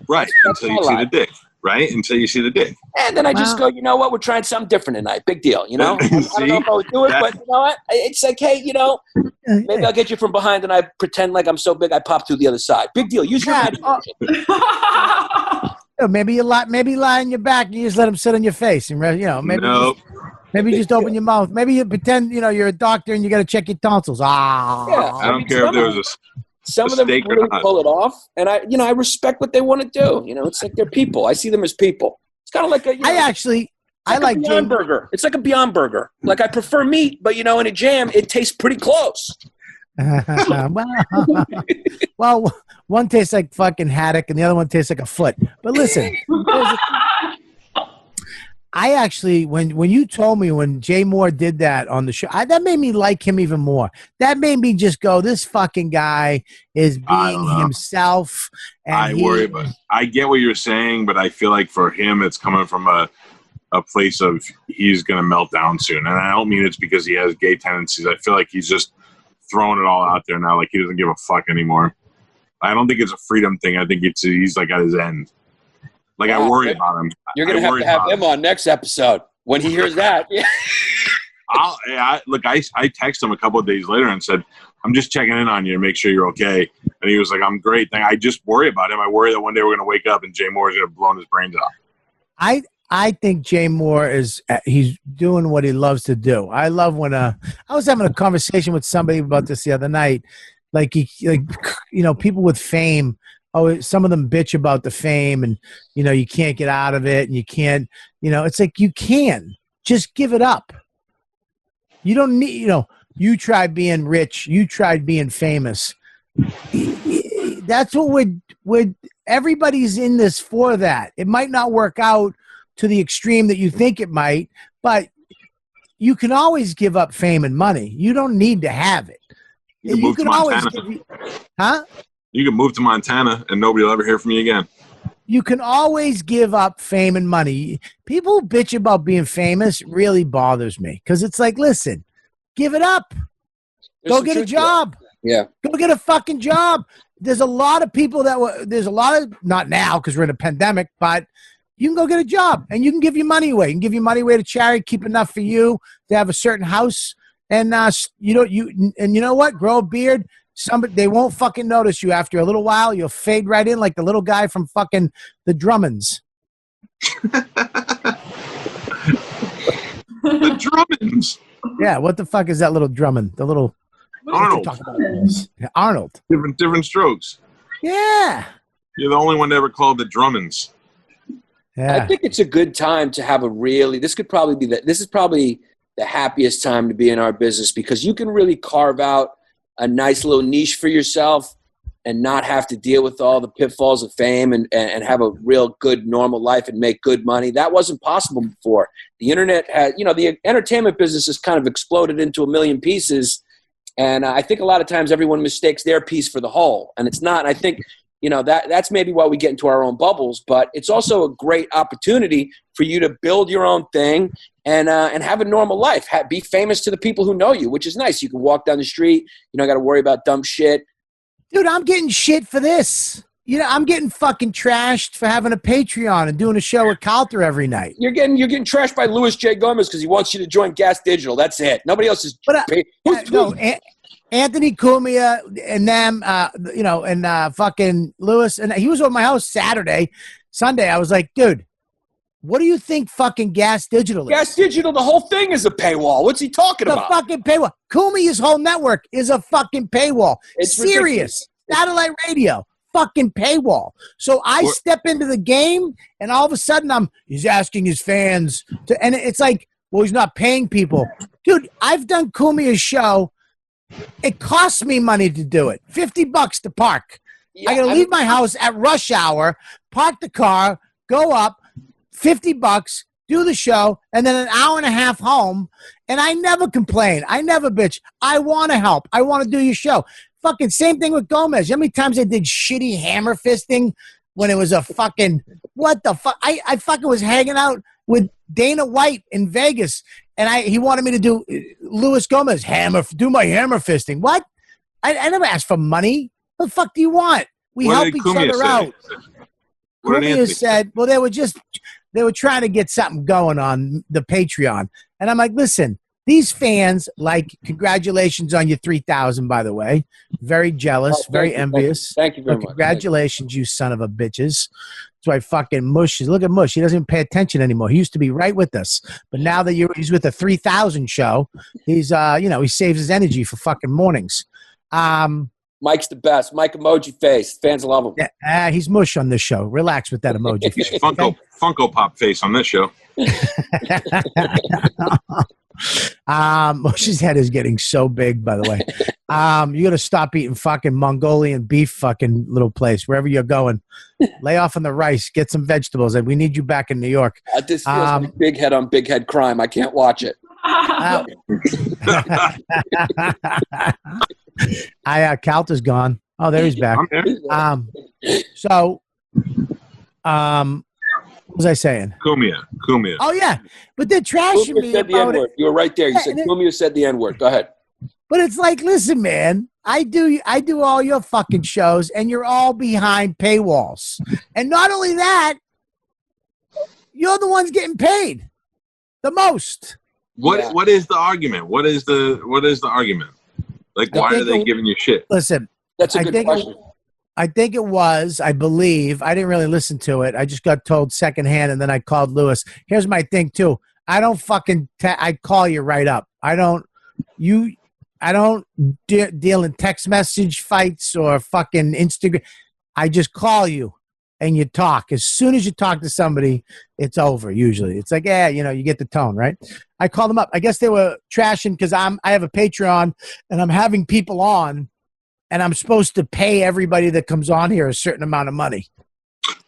Right. Until you see the dick. Right? Until you see the dick. And then I just go, you know what? We're trying something different tonight. Big deal. You know? I don't know if I would do it, but you know what? It's like, hey, maybe I'll get you from behind and I pretend like I'm so big I pop through the other side. Big deal. Use your imagination. Maybe you lie on your back and you just let him sit on your face. And, maybe you just open your mouth. Maybe you pretend, you're a doctor and you got to check your tonsils. Yeah, I don't care if there was some of them really pull it off, and I respect what they want to do. It's like they're people. I see them as people. It's kind of like I like Beyond Burger. It's like a Beyond Burger. Like I prefer meat, but in a jam, it tastes pretty close. Well, one tastes like fucking haddock, and the other one tastes like a foot. But listen. I actually, when you told me when Jay Moore did that on the show, that made me like him even more. That made me just go, this fucking guy is being himself. And I get what you're saying, but I feel like for him, it's coming from a place of he's going to melt down soon. And I don't mean it's because he has gay tendencies. I feel like he's just throwing it all out there now. Like he doesn't give a fuck anymore. I don't think it's a freedom thing. I think he's like at his end. Like, I worry about him. You're going to have him on next episode when he hears that. I texted him a couple of days later and said, I'm just checking in on you to make sure you're okay. And he was like, I'm great. I just worry about him. I worry that one day we're going to wake up and Jay Moore is going to blow his brains out. I think Jay Moore he's doing what he loves to do. I love when I was having a conversation with somebody about this the other night. People with fame. Oh, some of them bitch about the fame and, you can't get out of it and you can't, it's like you can. Just give it up. You don't need, you tried being rich. You tried being famous. That's what everybody's in this for that. It might not work out to the extreme that you think it might, but you can always give up fame and money. You don't need to have it. You can always You can move to Montana and nobody will ever hear from you again. You can always give up fame and money. People bitch about being famous really bothers me because it's like, listen, give it up. Go get a job. Yeah. Go get a fucking job. There's a lot of people not now because we're in a pandemic, but you can go get a job and you can give your money away. You can give your money away to charity, keep enough for you to have a certain house. And you know what? Grow a beard. They won't fucking notice you after a little while. You'll fade right in like the little guy from fucking the Drummonds. The Drummonds? Yeah, what the fuck is that little Drummond? The little Arnold. Arnold. Different strokes. Yeah. You're the only one that ever called the Drummonds. Yeah. I think it's a good time to have this is probably the happiest time to be in our business because you can really carve out a nice little niche for yourself and not have to deal with all the pitfalls of fame and have a real good normal life and make good money. That wasn't possible before. The internet the entertainment business has kind of exploded into a million pieces. And I think a lot of times everyone mistakes their piece for the whole. And it's not. I think, that's maybe why we get into our own bubbles. But it's also a great opportunity for you to build your own thing and have a normal life. Be famous to the people who know you, which is nice. You can walk down the street. You don't got to worry about dumb shit. Dude, I'm getting shit for this. I'm getting fucking trashed for having a Patreon and doing a show with Calta every night. You're getting trashed by Louis J. Gomez because he wants you to join Gas Digital. That's it. Nobody else is. Anthony Cumia and them, and fucking Louis, and he was over my house Sunday. I was like, dude, what do you think fucking Gas Digital is? Gas Digital, the whole thing is a paywall. What's he talking about? The fucking paywall. Cumia's whole network is a fucking paywall. It's serious. Satellite radio. Fucking paywall. So I step into the game, and all of a sudden he's asking his fans and it's like, well, he's not paying people. Dude, I've done Cumia's show. It costs me money to do it. $50 to park. Yeah, I got to leave my house at rush hour, park the car, go up, $50, do the show, and then an hour and a half home. And I never complain. I never bitch. I want to help. I want to do your show. Fucking same thing with Gomez. How many times I did shitty hammer fisting when it was a fucking, what the fuck? I fucking was hanging out with Dana White in Vegas, and he wanted me to do Luis Gomez do my hammer fisting. What? I never asked for money. What the fuck do you want? We help each other out. Cumia said, well, they were trying to get something going on the Patreon. And I'm like, listen, these fans, congratulations on your 3,000, by the way. Very jealous, very envious. Thank you very much. Congratulations, you son of a bitches. That's why fucking Mush look at Mush. He doesn't even pay attention anymore. He used to be right with us. But now that he's with the 3,000 show, he's, he saves his energy for fucking mornings. Mike's the best. Mike emoji face. Fans love him. Yeah, he's Mush on this show. Relax with that emoji face. He's Funko Pop face on this show. Mush's head is getting so big, by the way. You got to stop eating fucking Mongolian beef fucking little place, wherever you're going. Lay off on the rice. Get some vegetables. And we need you back in New York. This feels like big head on big head crime. I can't watch it. Calta's gone. Oh, there he's back. What was I saying? Cumia. Oh, yeah. But they're trashing me said the N-word. You were right there. You said Cumia said the N-word. Go ahead. But it's like, listen, man, I do all your fucking shows, and you're all behind paywalls. And not only that, you're the ones getting paid the most. What is the argument? What is the argument? Like, why are they giving you shit? Listen, that's a good question. I think it was, I believe, I didn't really listen to it. I just got told secondhand, and then I called Lewis. Here's my thing, too. I don't fucking, I call you right up. I don't deal in text message fights or fucking Instagram. I just call you and you talk. As soon as you talk to somebody, it's over, usually. It's like, you get the tone, right? I called them up. I guess they were trashing because I have a Patreon, and I'm having people on, and I'm supposed to pay everybody that comes on here a certain amount of money.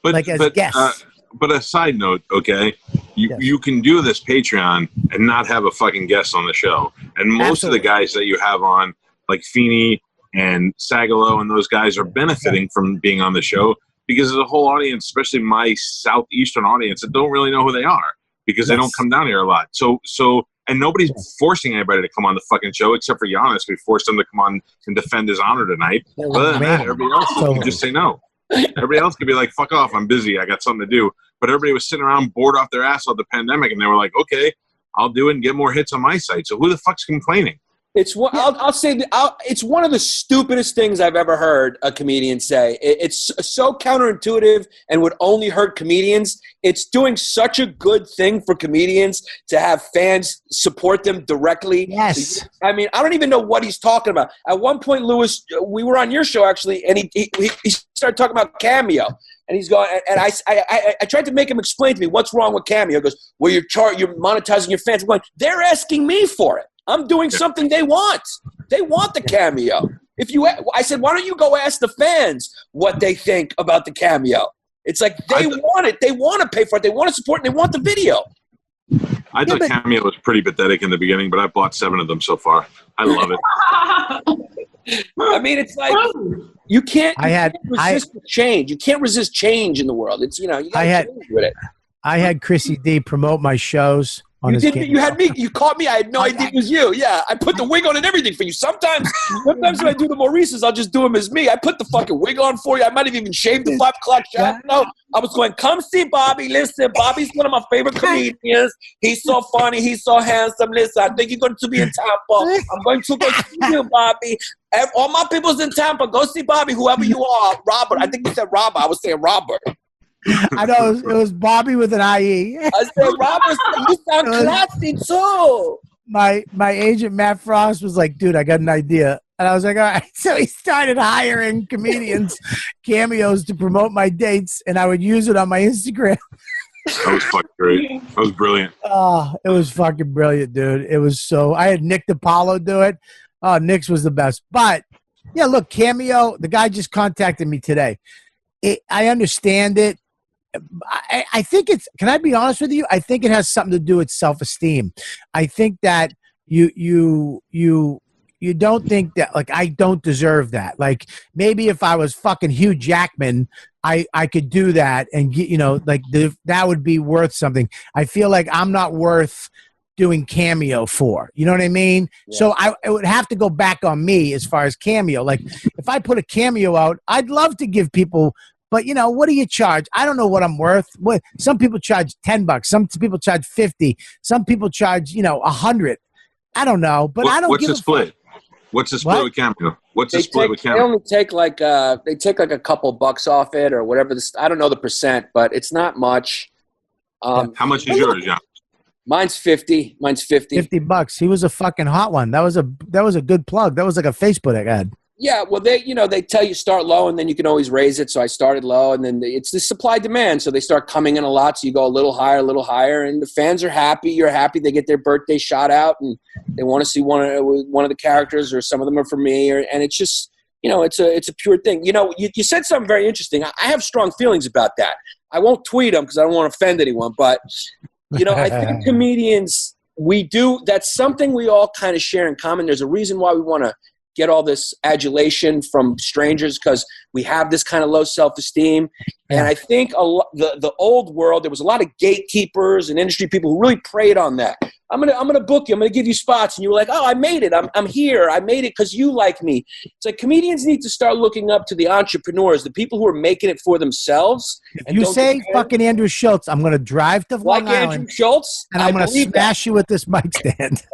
But guests. But a side note, okay, you can do this Patreon and not have a fucking guest on the show. And most of the guys that you have on, like Feeney and Sagalo and those guys, are benefiting from being on the show because there's a whole audience, especially my southeastern audience, that don't really know who they are because they don't come down here a lot. So and nobody's forcing anybody to come on the fucking show except for Yannis. We forced him to come on and defend his honor tonight. Other than that, everybody else can just say no. Everybody else could be like, fuck off, I'm busy, I got something to do. But everybody was sitting around bored off their ass of the pandemic, and they were like, okay, I'll do it and get more hits on my site. So who the fuck's complaining? I'll say it's one of the stupidest things I've ever heard a comedian say. It's so counterintuitive and would only hurt comedians. It's doing such a good thing for comedians to have fans support them directly. Yes. I mean, I don't even know what he's talking about. At one point, Louis, we were on your show actually, and he started talking about Cameo. And he's going, and I tried to make him explain to me what's wrong with Cameo. He goes, well, you're monetizing your fans. I'm going, they're asking me for it. I'm doing something they want. They want the Cameo. I said, why don't you go ask the fans what they think about the Cameo? It's like they want it. They want to pay for it. They want to support it. And they want the video. I thought Cameo was pretty pathetic in the beginning, but I bought 7 of them so far. I love it. I mean, it's like you can't resist change. You can't resist change in the world. It's you got to change with it. I had Chrissy D promote my shows. You had me. You caught me. I had no idea it was you. Yeah, I put the wig on and everything for you. Sometimes when I do the Maurices, I'll just do them as me. I put the fucking wig on for you. I might have even shaved the 5 o'clock shot. No, I was going, come see Bobby. Listen, Bobby's one of my favorite comedians. He's so funny. He's so handsome. Listen, I think you're going to be in Tampa. I'm going to go see you, Bobby. All my people's in Tampa. Go see Bobby, whoever you are. Robert. I think you said Robert. I was saying Robert. I know it was Bobby with an IE. I said, Robert, you sound classy too. My agent Matt Frost was like, dude, I got an idea. And I was like, all right. So he started hiring comedians, cameos to promote my dates, and I would use it on my Instagram. That was fucking great. That was brilliant. Oh, it was fucking brilliant, dude. It was so. I had Nick DiPaolo do it. Oh, Nick's was the best. But yeah, look, Cameo. The guy just contacted me today. I understand it. I think it's. Can I be honest with you? I think it has something to do with self-esteem. I think that you don't think that, like, I don't deserve that. Like, maybe if I was fucking Hugh Jackman, I could do that and get, like that would be worth something. I feel like I'm not worth doing Cameo for. You know what I mean? Yeah. So it would have to go back on me as far as Cameo. Like, if I put a Cameo out, I'd love to give people. But, what do you charge? I don't know what I'm worth. Some people charge $10. Some people charge $50. Some people charge, $100. I don't know. But I don't. What's the split? What's the split with Cameo? What's the split with Cameo? They only take like a couple bucks off it or whatever. I don't know the percent, but it's not much. How much is yours, John? Mine's 50. $50. He was a fucking hot one. That was a good plug. That was like a Facebook ad. Yeah, well, they tell you start low and then you can always raise it. So I started low, and then it's the supply demand. So they start coming in a lot. So you go a little higher, and the fans are happy. You're happy. They get their birthday shot out, and they want to see one of the characters, or some of them are for me. And it's just, it's a pure thing. You said something very interesting. I have strong feelings about that. I won't tweet them because I don't want to offend anyone. But I think comedians, that's something we all kind of share in common. There's a reason why we want to get all this adulation from strangers, because we have this kind of low self-esteem. And I think the old world, there was a lot of gatekeepers and industry people who really preyed on that. I'm gonna book you. I'm gonna give you spots, and you were like, "Oh, I made it. I'm here. I made it because you like me." It's like comedians need to start looking up to the entrepreneurs, the people who are making it for themselves. If you say fucking Andrew Schultz, I'm gonna drive to Long Island, Andrew Schultz, and I'm gonna smash you with this mic stand.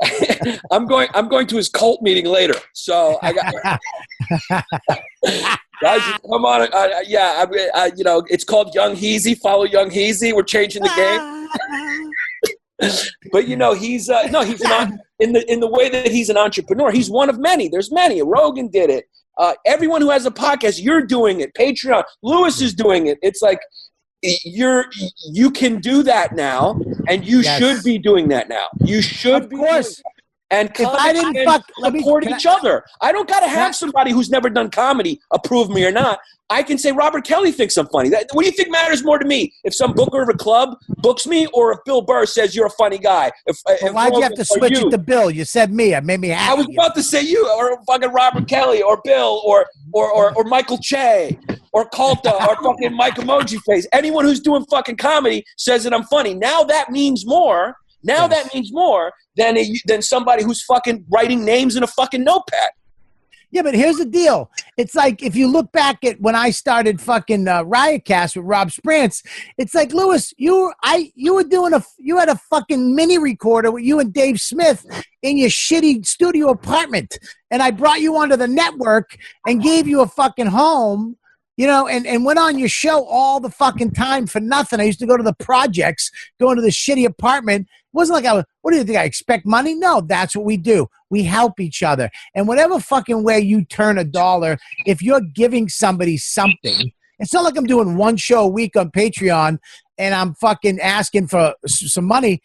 I'm going to his cult meeting later, so I got. Guys, come on! It's called Young Heezy. Follow Young Heezy. We're changing the game. But he's not in the way that he's an entrepreneur. He's one of many. There's many. Rogan did it. Everyone who has a podcast, you're doing it. Patreon, Lewis is doing it. It's like you can do that now, and you should be doing that now. You should, of course. And if I didn't support each other. I don't got to have somebody who's never done comedy approve me or not. I can say Robert Kelly thinks I'm funny. What do you think matters more to me? If some booker of a club books me, or if Bill Burr says you're a funny guy? Why'd you have to switch it to Bill? You said me. It made me happy. I was about to say you, or fucking Robert Kelly, or Bill, or Michael Che, or Calta, or fucking Mike Emoji Face. Anyone who's doing fucking comedy says that I'm funny. Now that means more. That means more than somebody who's fucking writing names in a fucking notepad. Yeah, but here's the deal. It's like, if you look back at when I started fucking Riotcast with Rob Sprance, it's like, Lewis, you had a fucking mini recorder with you and Dave Smith in your shitty studio apartment, and I brought you onto the network and gave you a fucking home. And went on your show all the fucking time for nothing. I used to go to the projects, go into the shitty apartment. It wasn't like what do you think? I expect money? No, that's what we do. We help each other. And whatever fucking way you turn a dollar, if you're giving somebody something, it's not like I'm doing one show a week on Patreon and I'm fucking asking for some money.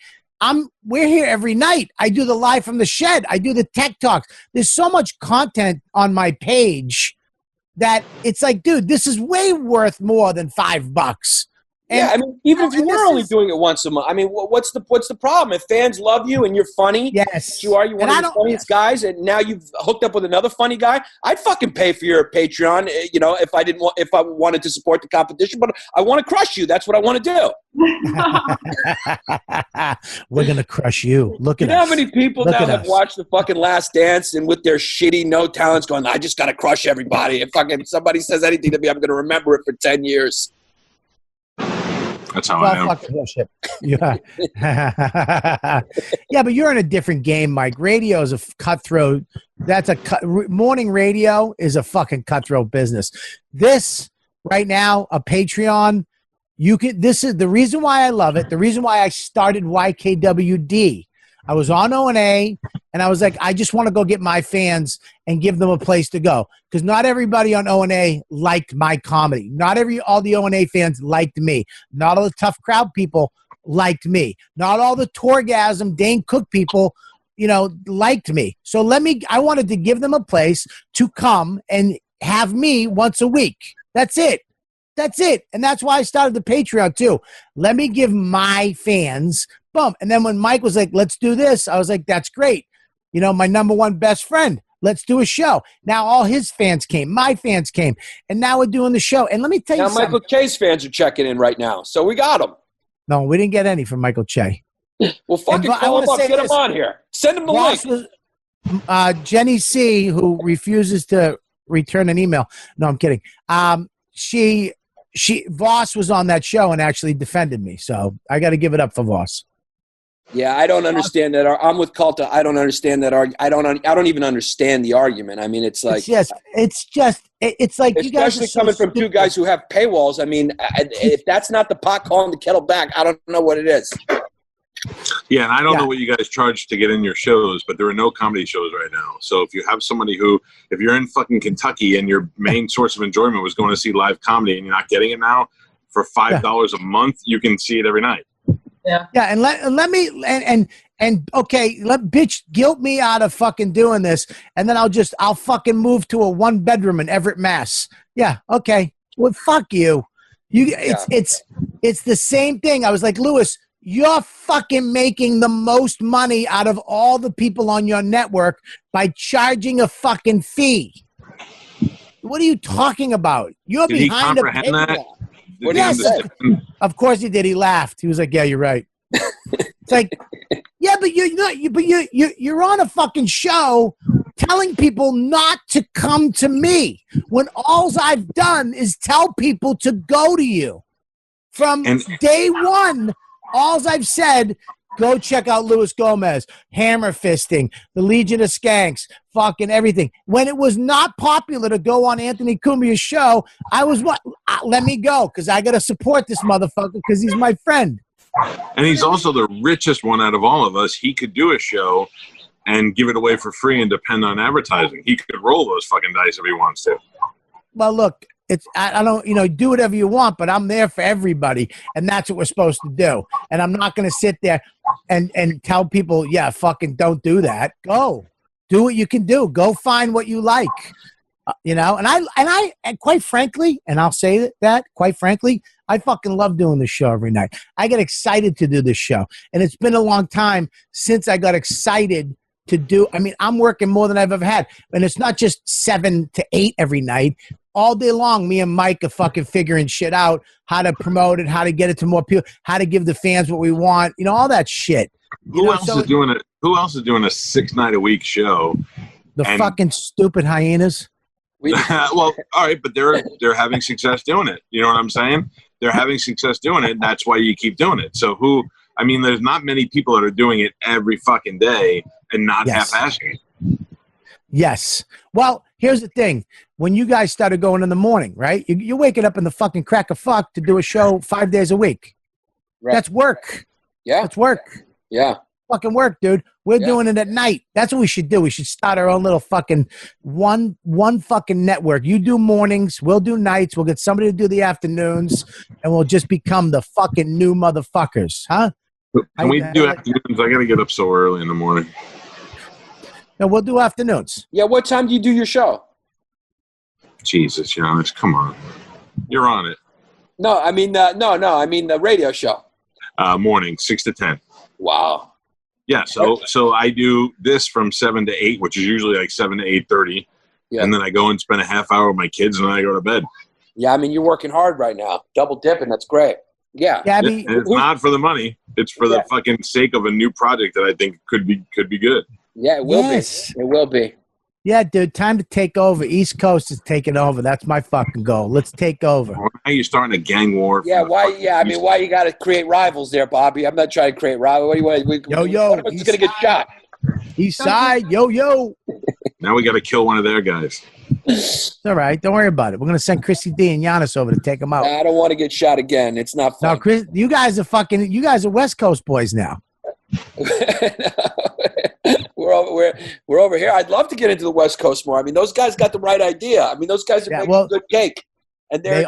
We're here every night. I do the live from the shed. I do the tech talks. There's so much content on my page that it's like, dude, this is way worth more than $5. Yeah, I mean, even if you were only doing it once a month, I mean, what's the problem? If fans love you and you're funny, yes, you're one of the funniest guys, and now you've hooked up with another funny guy, I'd fucking pay for your Patreon, if I wanted to support the competition, but I want to crush you. That's what I want to do. We're going to crush you. Look at us. You know how many people now have watched the fucking Last Dance and with their shitty no talents going, I just got to crush everybody. If fucking somebody says anything to me, I'm going to remember it for 10 years. That's how I am. Fucking bullshit. Yeah. Yeah, but you're in a different game, Mike. Radio is a cutthroat. Morning radio is a fucking cutthroat business. This right now, a Patreon, this is the reason why I love it. The reason why I started YKWD. I was on O&A, and I was like, I just want to go get my fans and give them a place to go. Because not everybody on O&A liked my comedy. Not all the O&A fans liked me. Not all the tough crowd people liked me. Not all the Torgasm, Dane Cook people, liked me. So I wanted to give them a place to come and have me once a week. That's it. And that's why I started the Patreon too. Let me give my fans bump. And then when Mike was like, let's do this, I was like, that's great. My number one best friend, let's do a show. Now all his fans came, my fans came, and now we're doing the show. And let me tell you something. Now Michael Che's fans are checking in right now, so we got them. No, we didn't get any from Michael Che. Well, fucking call him up, get him on here. Send him the link. Jenny C., who refuses to return an email. No, I'm kidding. Voss was on that show and actually defended me, so I got to give it up for Voss. Yeah, I don't understand that. I'm with Calta. I don't understand that argument. I don't even understand the argument. I mean, it's like it's like you guys especially coming from two guys who have paywalls. I mean, if that's not the pot calling the kettle back, I don't know what it is. Yeah, and I don't know what you guys charge to get in your shows, but there are no comedy shows right now. So if you have somebody if you're in fucking Kentucky and your main source of enjoyment was going to see live comedy and you're not getting it now, for $5 a month, you can see it every night. Yeah. Yeah, and let me okay, bitch guilt me out of fucking doing this, and then I'll fucking move to a 1-bedroom in Everett, Mass. Yeah, okay. Well, fuck you. It's the same thing. I was like, Lewis, you're fucking making the most money out of all the people on your network by charging a fucking fee. What are you talking about? You're behind a paywall. Yes, of course he did. He laughed. He was like, "Yeah, you're right." It's like, yeah, but you're on a fucking show telling people not to come to me when all I've done is tell people to go to you. From day one, all I've said, go check out Luis Gomez, Hammer Fisting, the Legion of Skanks, fucking everything. When it was not popular to go on Anthony Cumia's show, I was let me go because I got to support this motherfucker because he's my friend. And he's also the richest one out of all of us. He could do a show and give it away for free and depend on advertising. He could roll those fucking dice if he wants to. Well, look, I don't, do whatever you want, but I'm there for everybody, and that's what we're supposed to do. And I'm not going to sit there and tell people, yeah, fucking don't do that. Go. Do what you can do. Go find what you like. And I quite frankly, and I'll say that, quite frankly, I fucking love doing this show every night. I get excited to do this show. And it's been a long time since I got excited to do. I mean, I'm working more than I've ever had. And it's not just 7 to 8 every night. All day long, me and Mike are fucking figuring shit out, how to promote it, how to get it to more people, how to give the fans what we want, all that shit. Who else is doing a 6-night-a-week show? The fucking stupid hyenas. Well, all right, but they're having success doing it. You know what I'm saying? They're having success doing it. That's why you keep doing it. So there's not many people that are doing it every fucking day and not half-assing it. Yes. Well, here's the thing. When you guys started going in the morning, right? You're waking up in the fucking crack of fuck to do a show 5 days a week. Right. That's work. Yeah. That's work. Yeah. Fucking work, dude. We're doing it at night. That's what we should do. We should start our own little fucking one fucking network. You do mornings, we'll do nights, we'll get somebody to do the afternoons, and we'll just become the fucking new motherfuckers, huh? Can we do afternoons? I gotta get up so early in the morning. No, we'll do afternoons. Yeah, what time do you do your show? Jesus, Yannis, come on. You're on it. No, I mean the radio show. Morning, 6 to 10. Wow. Yeah, so I do this from 7 to 8, which is usually like 7 to 8:30. Yeah. And then I go and spend a half hour with my kids, and then I go to bed. Yeah, I mean, you're working hard right now. Double dipping. That's great. Yeah. Gabby, it's not for the money. It's for the fucking sake of a new project that I think could be good. Yeah, it will be. It will be. Yeah, dude, time to take over. East Coast is taking over. That's my fucking goal. Let's take over. Well, now you're starting a gang war. Yeah, why? Yeah, I mean, why you got to create rivals there, Bobby? I'm not trying to create rivals. What do you want? Yo, one of us is going to get shot. East side, yo. Now we got to kill one of their guys. It's all right. Don't worry about it. We're going to send Chrissy D and Yannis over to take them out. I don't want to get shot again. It's not fun. No, Chris, you guys are West Coast boys now. We're over here. I'd love to get into the West Coast more. I mean, those guys got the right idea. I mean, those guys are making good cake, and they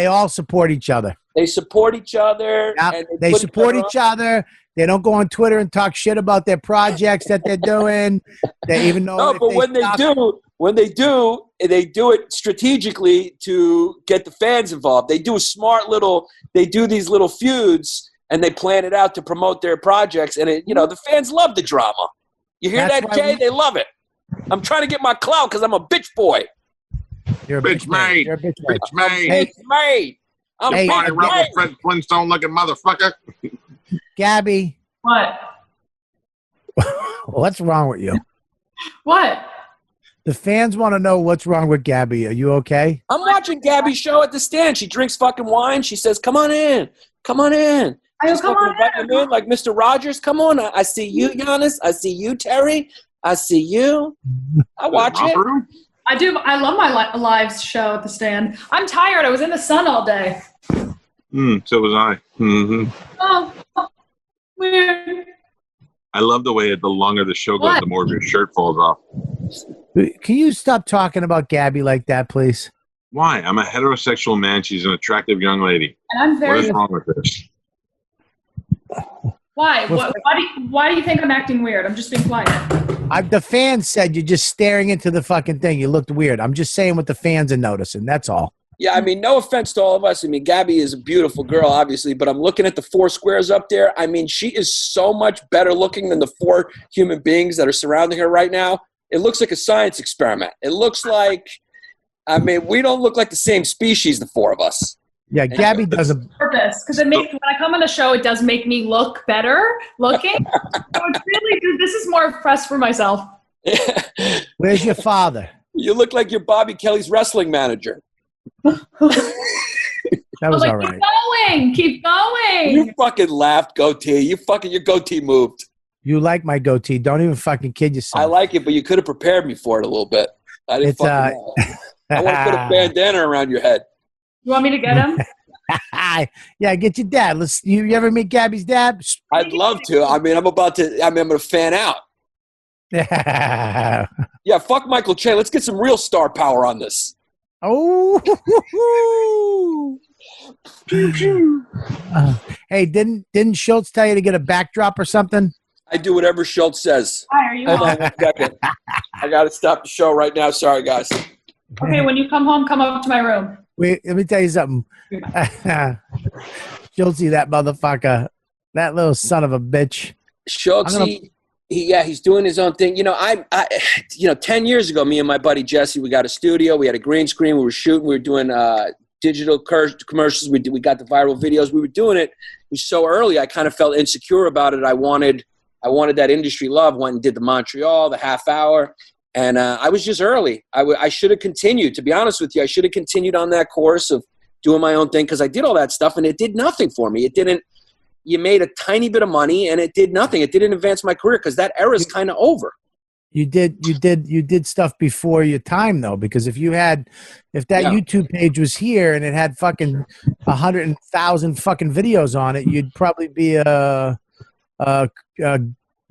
all support each other. They support each other. Yep. And they support each other. They don't go on Twitter and talk shit about their projects that they're doing. They even know. No, but when they do it strategically to get the fans involved. They do these little feuds, and they plan it out to promote their projects. And the fans love the drama. You hear that, Jay? They love it. I'm trying to get my clout because I'm a bitch boy. You're a bitch made. You're a bitch made. Bitch made. I'm Fred Flintstone looking motherfucker. Gabby. What? What's wrong with you? What? The fans want to know what's wrong with Gabby. Are you okay? I'm watching Gabby's show at the stand. She drinks fucking wine. She says, come on in. Come on in. She's fucking inviting him in like Mr. Rogers. Come on. I see you, Giannis. I see you, Terry. I see you. I watch it. I do. I love my live show at the stand. I'm tired. I was in the sun all day. So was I. Mm-hmm. Oh, weird. I love the way the longer the show goes, the more of your shirt falls off. Can you stop talking about Gabby like that, please? Why? I'm a heterosexual man. She's an attractive young lady. And I'm very. What is wrong with this? Why? Why do you think I'm acting weird? I'm just being quiet. The fans said you're just staring into the fucking thing. You looked weird. I'm just saying what the fans are noticing. That's all. Yeah, I mean, no offense to all of us. I mean, Gabby is a beautiful girl, obviously, but I'm looking at the 4 squares up there. I mean, she is so much better looking than the 4 human beings that are surrounding her right now. It looks like a science experiment. It looks like, I mean, we don't look like the same species, the 4 of us. Yeah, Gabby doesn't. Purpose, because when I come on the show, it does make me look better looking. So it's really, this is more press for myself. Where's your father? You look like you're Bobby Kelly's wrestling manager. That was all right. Keep going. You fucking laughed, goatee. Your goatee moved. You like my goatee. Don't even fucking kid yourself. I like it, but you could have prepared me for it a little bit. I didn't fucking know. I want to put a bandana around your head. You want me to get him? Yeah, get your dad. You ever meet Gabby's dad? I'd love to. I mean, I'm going to fan out. Yeah, fuck Michael Che. Let's get some real star power on this. Oh. Hey, didn't Schultz tell you to get a backdrop or something? I do whatever Schultz says. Why are you Hold on 1 second. I got to stop the show right now. Sorry, guys. Okay, when you come home, come up to my room. Wait, let me tell you something. Schultzy, that motherfucker, that little son of a bitch. Schultzy, he's doing his own thing. 10 years ago, me and my buddy Jesse, we got a studio. We had a green screen. We were shooting. We were doing digital commercials. We got the viral videos. We were doing it. It was so early. I kind of felt insecure about it. I wanted that industry love. Went and did the Montreal, the half hour. And I was just early. I should have continued. To be honest with you, I should have continued on that course of doing my own thing because I did all that stuff and it did nothing for me. It didn't. You made a tiny bit of money and it did nothing. It didn't advance my career because that era is kind of over. You did stuff before your time though, because if that YouTube page was here and it had fucking 100,000 fucking videos on it, you'd probably be a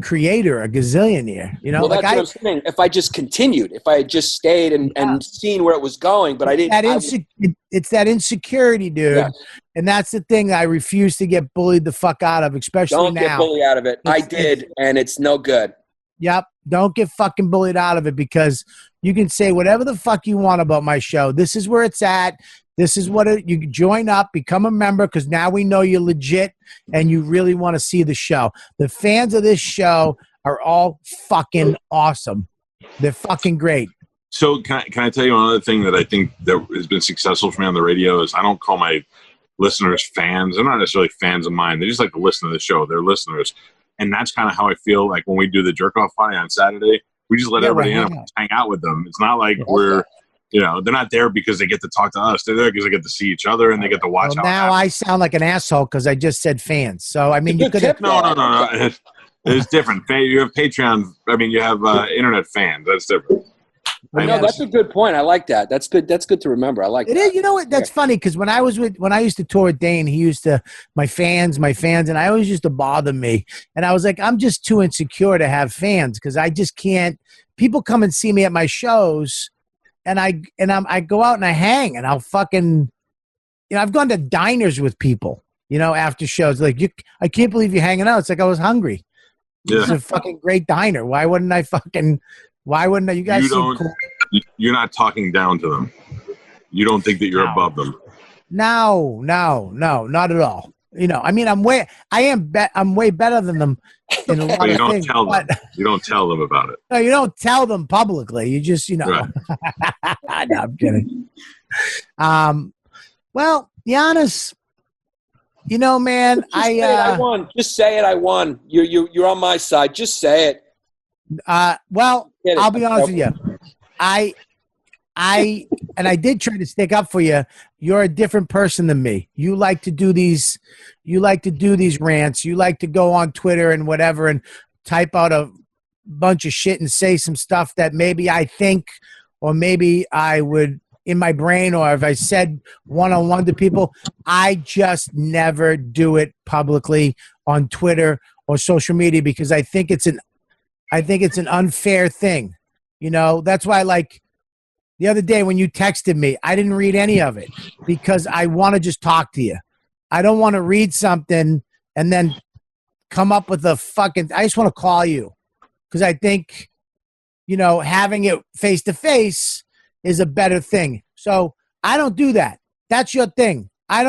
creator, a gazillionaire. Well, that's what I'm saying. If I just continued, if I had just stayed and seen where it was going, but I didn't. It's that insecurity, dude. Yeah. And that's the thing I refuse to get bullied the fuck out of, especially now. Don't get bullied out of it. I did, and it's no good. Yep. Don't get fucking bullied out of it, because you can say whatever the fuck you want about my show. This is where it's at. This is what you can join up, become a member, because now we know you're legit and you really want to see the show. The fans of this show are all fucking awesome. They're fucking great. So can I tell you another thing that I think that has been successful for me on the radio is I don't call my listeners fans. They're not necessarily fans of mine. They just like to listen to the show. They're listeners. And that's kind of how I feel like when we do the jerk off party on Saturday, we just let everybody in and hang out with them. It's not like we're, they're not there because they get to talk to us. They're there because they get to see each other and they get to watch. Well, now I sound like an asshole because I just said fans. So, I mean, you could have. No. It's different. You have Patreon. I mean, you have internet fans. That's different. No, that's a good point. I like that. That's good. That's good to remember. I like it. Is, you know what? That's funny because when I used to tour with Dane, he used to my fans, and I always used to bother me. And I was like, I'm just too insecure to have fans because I just can't. People come and see me at my shows, and I go out and I hang, and I'll fucking, I've gone to diners with people, after shows. Like, I can't believe you're hanging out. It's like I was hungry. Yeah. It's a fucking great diner. Why wouldn't I? You guys seem cool. You're not talking down to them. You don't think that you're above them. No, not at all. I mean, I'm way better than them in a lot but you of don't things. Tell them. You don't tell them about it. No, you don't tell them publicly. You just, Right. No, I'm kidding. Well, Yannis, man, I won. Just say it. I won. You're on my side. Just say it. Well, I'll be honest with you. I did try to stick up for you. You're a different person than me. You like to do these rants. You like to go on Twitter and whatever and type out a bunch of shit and say some stuff that maybe I think, or maybe I would in my brain, or if I said one-on-one to people. I just never do it publicly on Twitter or social media because I think it's an unfair thing. That's why, like, the other day when you texted me, I didn't read any of it because I want to just talk to you. I don't want to read something and then come up with I just want to call you because I think, having it face to face is a better thing. So I don't do that. That's your thing. I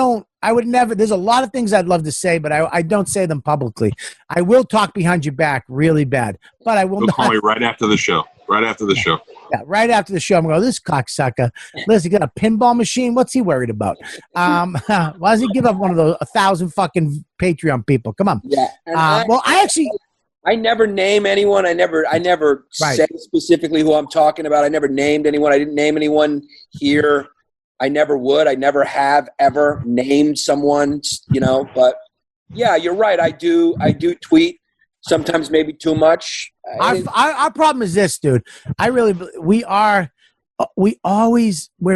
would never. There's a lot of things I'd love to say, but I don't say them publicly. I will talk behind your back really bad, but I will not. Call me right after the show. Right after the show. Yeah, right after the show. I'm going to go, this cocksucker. Listen, he got a pinball machine. What's he worried about? Why does he give up one of those 1,000 fucking Patreon people? Come on. Yeah. I never name anyone. I never say specifically who I'm talking about. I never named anyone. I didn't name anyone here. I never would. I never have ever named someone, but yeah, you're right. I do tweet sometimes, maybe too much. Our problem is this, dude. We're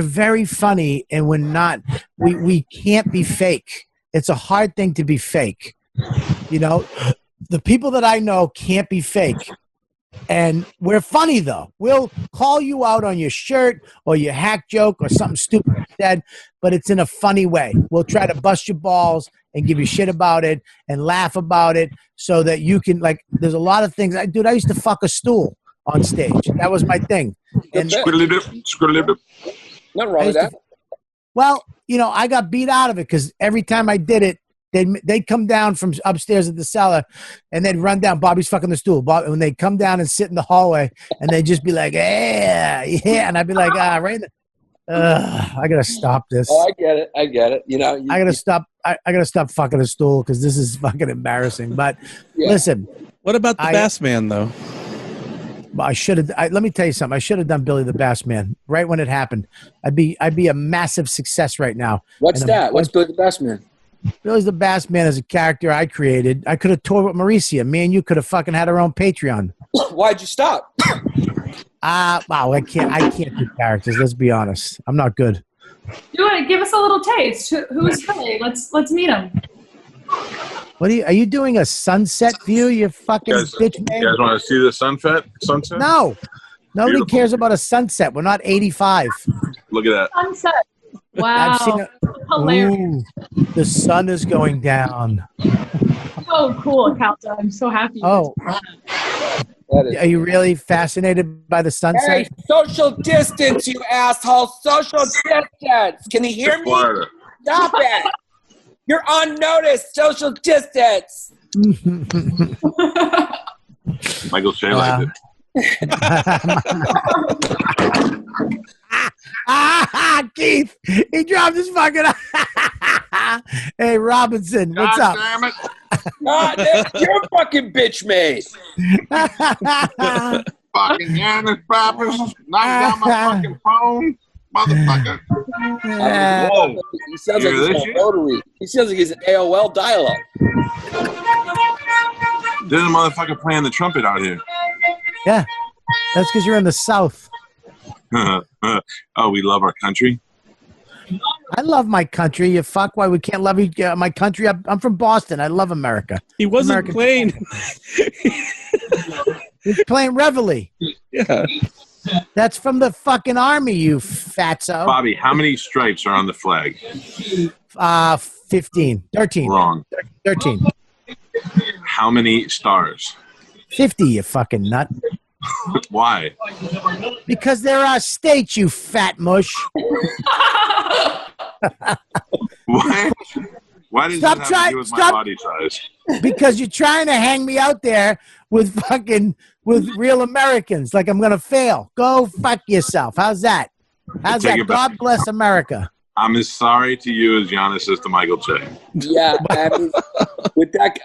very funny and we're not, we can't be fake. It's a hard thing to be fake. The people that I know can't be fake. And we're funny, though. We'll call you out on your shirt or your hack joke or something stupid you said, but it's in a funny way. We'll try to bust your balls and give you shit about it and laugh about it so that you can, like, there's a lot of things. I used to fuck a stool on stage. That was my thing. And nothing wrong with that. Well, I got beat out of it because every time I did it, they'd come down from upstairs at the cellar and they'd run down. Bobby's fucking the stool. When they'd come down and sit in the hallway and they'd just be like, yeah. And I'd be like, right I got to stop this. Oh, I get it. I got to stop. I got to stop fucking a stool because this is fucking embarrassing. But listen. What about the Bass Man, though? I should have. Let me tell you something. I should have done Billy the Bass Man right when it happened. I'd be a massive success right now. What's that? What's Billy the Bass Man? Billy's the Bass Man is a character I created. I could have toured with Mauricia. Me and you could have fucking had our own Patreon. Why'd you stop? Wow, I can't do characters. Let's be honest. I'm not good. You want to give us a little taste? Who's Billy? Let's meet him. Are you doing a sunset view? You fucking bitch man. You guys want to see the sunset? No. Nobody cares about a sunset. We're not 85. Look at that. Sunset. Wow. I've seen it. Hilarious. Ooh, the sun is going down. So cool, Calta. I'm so happy. Oh. Are you really fascinated by the sunset? Hey, social distance, you asshole. Social distance. Can you hear me? Stop it. You're on notice. Social distance. Michael Shea liked it. Keith, he dropped his fucking. Hey, Robinson, what's God up? Damn it. You're fucking bitch made. Fucking Yannis Pappas, knocking down my fucking phone. Motherfucker. Whoa. He sounds like he's a rotary. He sounds like he's an AOL dial-up. There's a motherfucker playing the trumpet out here. Yeah, that's because you're in the South. Oh, we love our country. I love my country. You fuck. Why we can't love my country? I'm from Boston. I love America. He wasn't playing. He's playing Reveille. Yeah. That's from the fucking army, you fatso. Bobby, how many stripes are on the flag? 15. 13. Wrong. 13. How many stars? 50, you fucking nut. Why? Because there are states, you fat mush. Why? Why does that have to do with my body size? Because you're trying to hang me out there with real Americans. Like I'm gonna fail. Go fuck yourself. How's that? How's that? God bless America. I'm as sorry to you as Giannis is to Michael Che. Yeah, I mean, with that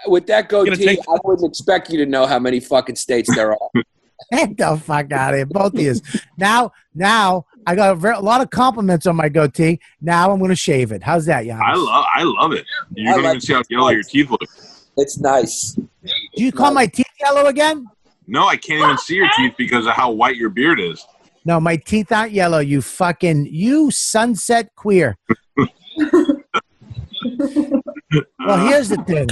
goatee, I wouldn't expect you to know how many fucking states there are. Get the fuck out of here, both of you. Now, I got a lot of compliments on my goatee. Now I'm going to shave it. How's that, Giannis? I love it. You don't even see how yellow your teeth look. It's nice. Do you call my teeth yellow again? No, I can't even see your teeth because of how white your beard is. No, my teeth aren't yellow. You sunset queer. Well, here's the thing.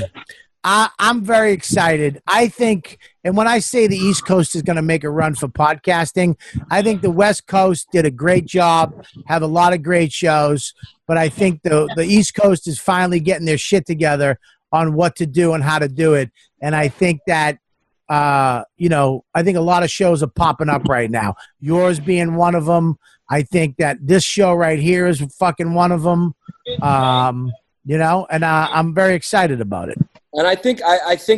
I'm very excited. I think, and when I say the East Coast is going to make a run for podcasting, I think the West Coast did a great job, have a lot of great shows, but I think the East Coast is finally getting their shit together on what to do and how to do it. And I think that, I think a lot of shows are popping up right now. Yours being one of them. I think that this show right here is fucking one of them. And I'm very excited about it. And I think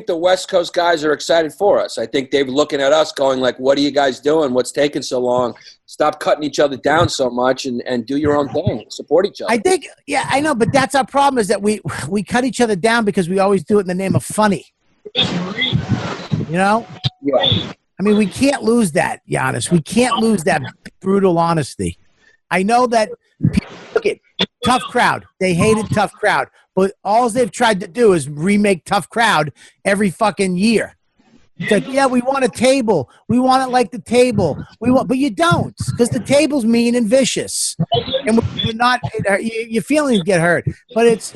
the West Coast guys are excited for us. I think they're looking at us going like, what are you guys doing? What's taking so long? Stop cutting each other down so much and do your own thing. Support each other. I think, yeah, I know, but that's our problem is that we cut each other down because we always do it in the name of funny. You know? Yeah. I mean, we can't lose that, Giannis. We can't lose that brutal honesty. I know that people, look at Tough Crowd. They hated Tough Crowd. But all they've tried to do is remake Tough Crowd every fucking year. It's like, yeah, we want a table. We want it like the table. But you don't, because the table's mean and vicious, and we're not. Your feelings get hurt. But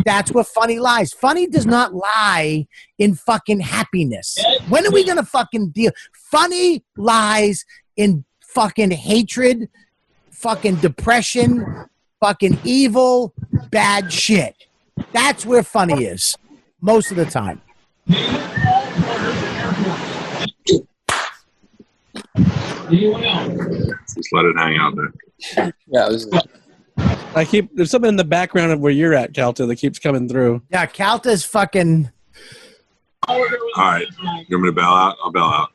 that's where funny lies. Funny does not lie in fucking happiness. When are we gonna fucking deal? Funny lies in fucking hatred, fucking depression, fucking evil, bad shit. That's where funny is, most of the time. Just let it hang out there. Yeah, there's something in the background of where you're at, Calta, that keeps coming through. Yeah, Calta's fucking. All right, you want me to bail out? I'll bail out.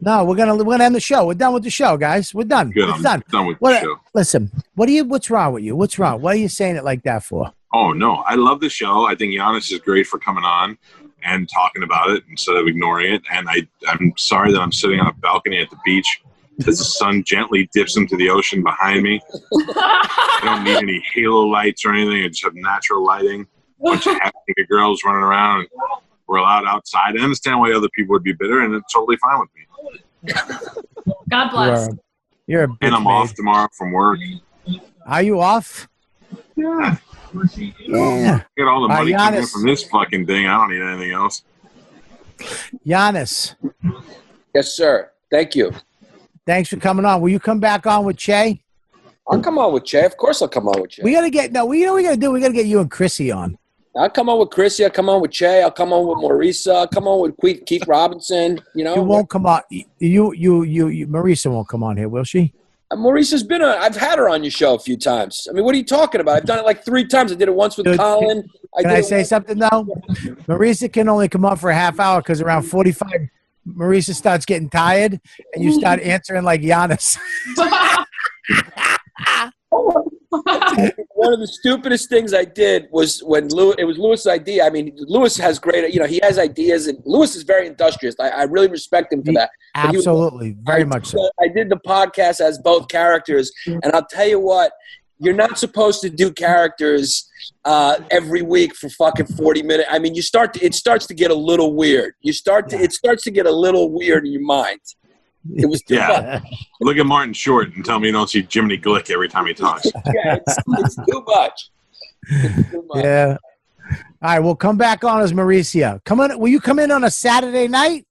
No, we're gonna end the show. We're done with the show, guys. We're done. Good, it's done. Done with the show. Listen, what's wrong with you? What's wrong? Why are you saying it like that for? Oh no, I love the show. I think Giannis is great for coming on and talking about it instead of ignoring it. And I'm sorry that I'm sitting on a balcony at the beach as the sun gently dips into the ocean behind me. I don't need any halo lights or anything. I just have natural lighting. A bunch of happy girls running around. We're allowed outside. I understand why other people would be bitter, and it's totally fine with me. God bless. You're a bitch, and I'm off tomorrow from work. Are you off? Yeah. Yeah. Get all the money coming in from this fucking thing. I don't need anything else. Giannis. Yes, sir. Thank you. Thanks for coming on. Will you come back on with Che? I'll come on with Che. Of course I'll come on with Che. We got to get, no, we know what we got to do. We got to get you and Chrissy on. I'll come on with Chrissy. I'll come on with Che. I'll come on with Marisa. I'll come on with Keith Robinson. You know, you won't come on. You Marisa won't come on here, will she? Marisa's been on. I've had her on your show a few times. I mean, what are you talking about? I've done it like 3 times. I did it once with Colin. Can I say something though? Marisa can only come on for a half hour because around 45, Marisa starts getting tired, and you start answering like Yannis. One of the stupidest things I did was when it was Lewis's idea. I mean, Lewis has great, he has ideas, and Lewis is very industrious. I really respect him for that. Absolutely, very much so. I did the podcast as both characters, and I'll tell you what, you're not supposed to do characters every week for fucking 40 minutes. I mean, it starts to get a little weird. It starts to get a little weird in your mind. It was too much. Look at Martin Short and tell me you don't see Jiminy Glick every time he talks. It's too much. It's too much. Yeah. All right, we'll come back on as Mauricio. Come on, will you come in on a Saturday night?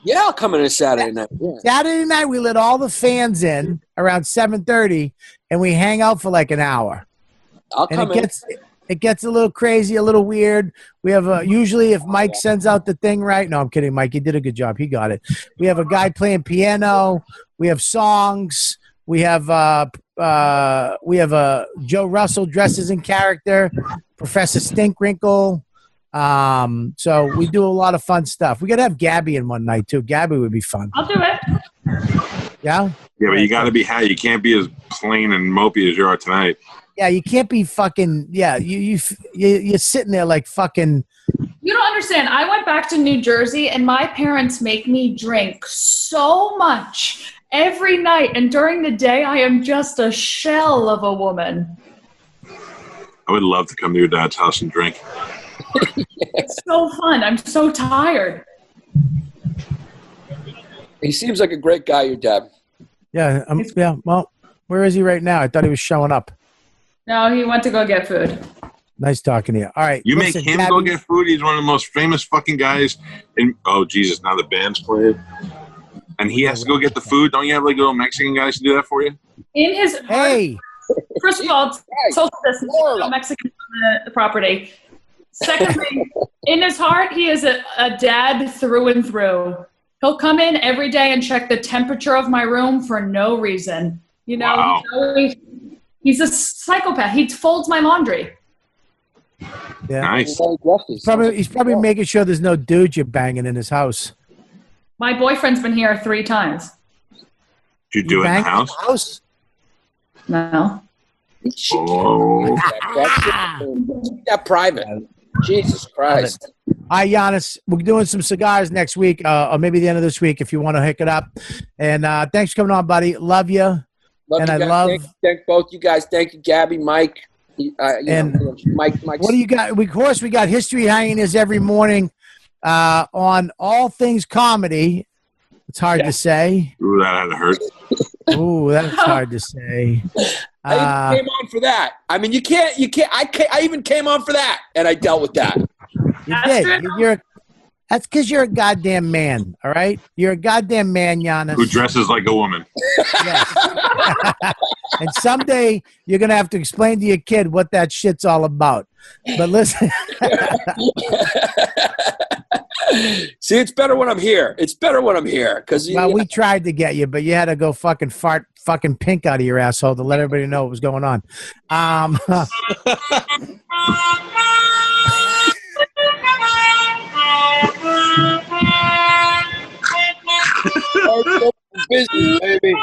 Yeah, I'll come in a Saturday night. Yeah. Saturday night, we let all the fans in around 7:30, and we hang out for like an hour. I'll come in. It gets a little crazy, a little weird. We have usually if Mike sends out the thing right. No, I'm kidding, Mike. You did a good job. He got it. We have a guy playing piano. We have songs. We have Joe Russell dresses in character. Professor Stinkrinkle. So we do a lot of fun stuff. We got to have Gabby in one night too. Gabby would be fun. I'll do it. Yeah. Yeah, but you got to be high. You can't be as plain and mopey as you are tonight. Yeah, you can't be fucking. Yeah, you're sitting there like fucking. You don't understand. I went back to New Jersey, and my parents make me drink so much every night, and during the day, I am just a shell of a woman. I would love to come to your dad's house and drink. It's so fun. I'm so tired. He seems like a great guy, your dad. Yeah, yeah. Well, where is he right now? I thought he was showing up. No, he went to go get food. Nice talking to you. All right. You make him go get food? He's one of the most famous fucking guys. Oh, Jesus, now the band's playing. And he has to go get the food? Don't you have like little Mexican guys to do that for you? In his Hey! First of all, social distance, no Mexicans on the property. Secondly, in his heart, he is a dad through and through. He'll come in every day and check the temperature of my room for no reason. You know, Wow. He's a psychopath. He folds my laundry. Yeah. Nice. He's probably making sure there's no dude you're banging in his house. My boyfriend's been here 3 times. Did you do it in the house? No. Oh. That private. Jesus Christ. All right, Yannis, we're doing some cigars next week, or maybe the end of this week if you want to hook it up. And thanks for coming on, buddy. Love you. Thank both you guys. Thank you, Gabby, Mike. Mike. What do you got? Of course, we got History Hyenas every morning on All Things Comedy. It's hard to say. Ooh, that had to hurt. Ooh, that's hard to say. I even came on for that. I mean, you can't. I even came on for that, and I dealt with that. You did. That's because you're a goddamn man, all right? You're a goddamn man, Yannis. Who dresses like a woman. Yes. And someday you're going to have to explain to your kid what that shit's all about. But listen. See, it's better when I'm here. Well, we tried to get you, but you had to go fucking fart fucking pink out of your asshole to let everybody know what was going on. Business, baby.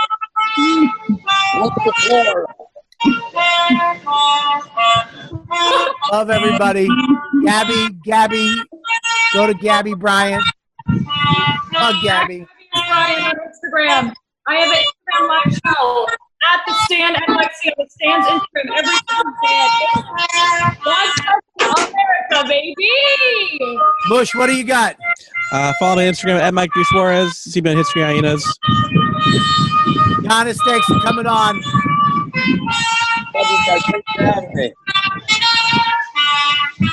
Look at the floor. Love everybody. Gabby, go to Gabby Bryant. Hug Gabby. Brian on Instagram. I have an Instagram live show at the stand NYC on the stand's Instagram every Thursday. America, baby. Bush, what do you got? Follow me on Instagram at Mike D. Suarez. See me on History Hyenas. Giannis, thanks for coming on.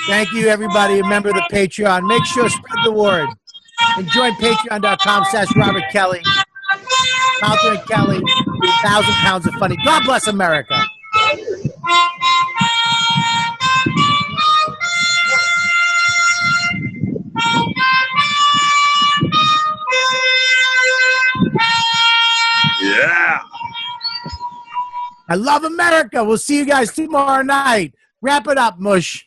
Thank you, everybody. Remember the Patreon. Make sure to spread the word. And join patreon.com/Robert Kelly. Calta and Kelly, 1,000 pounds of funny. God bless America. I love America. We'll see you guys tomorrow night. Wrap it up, Mush.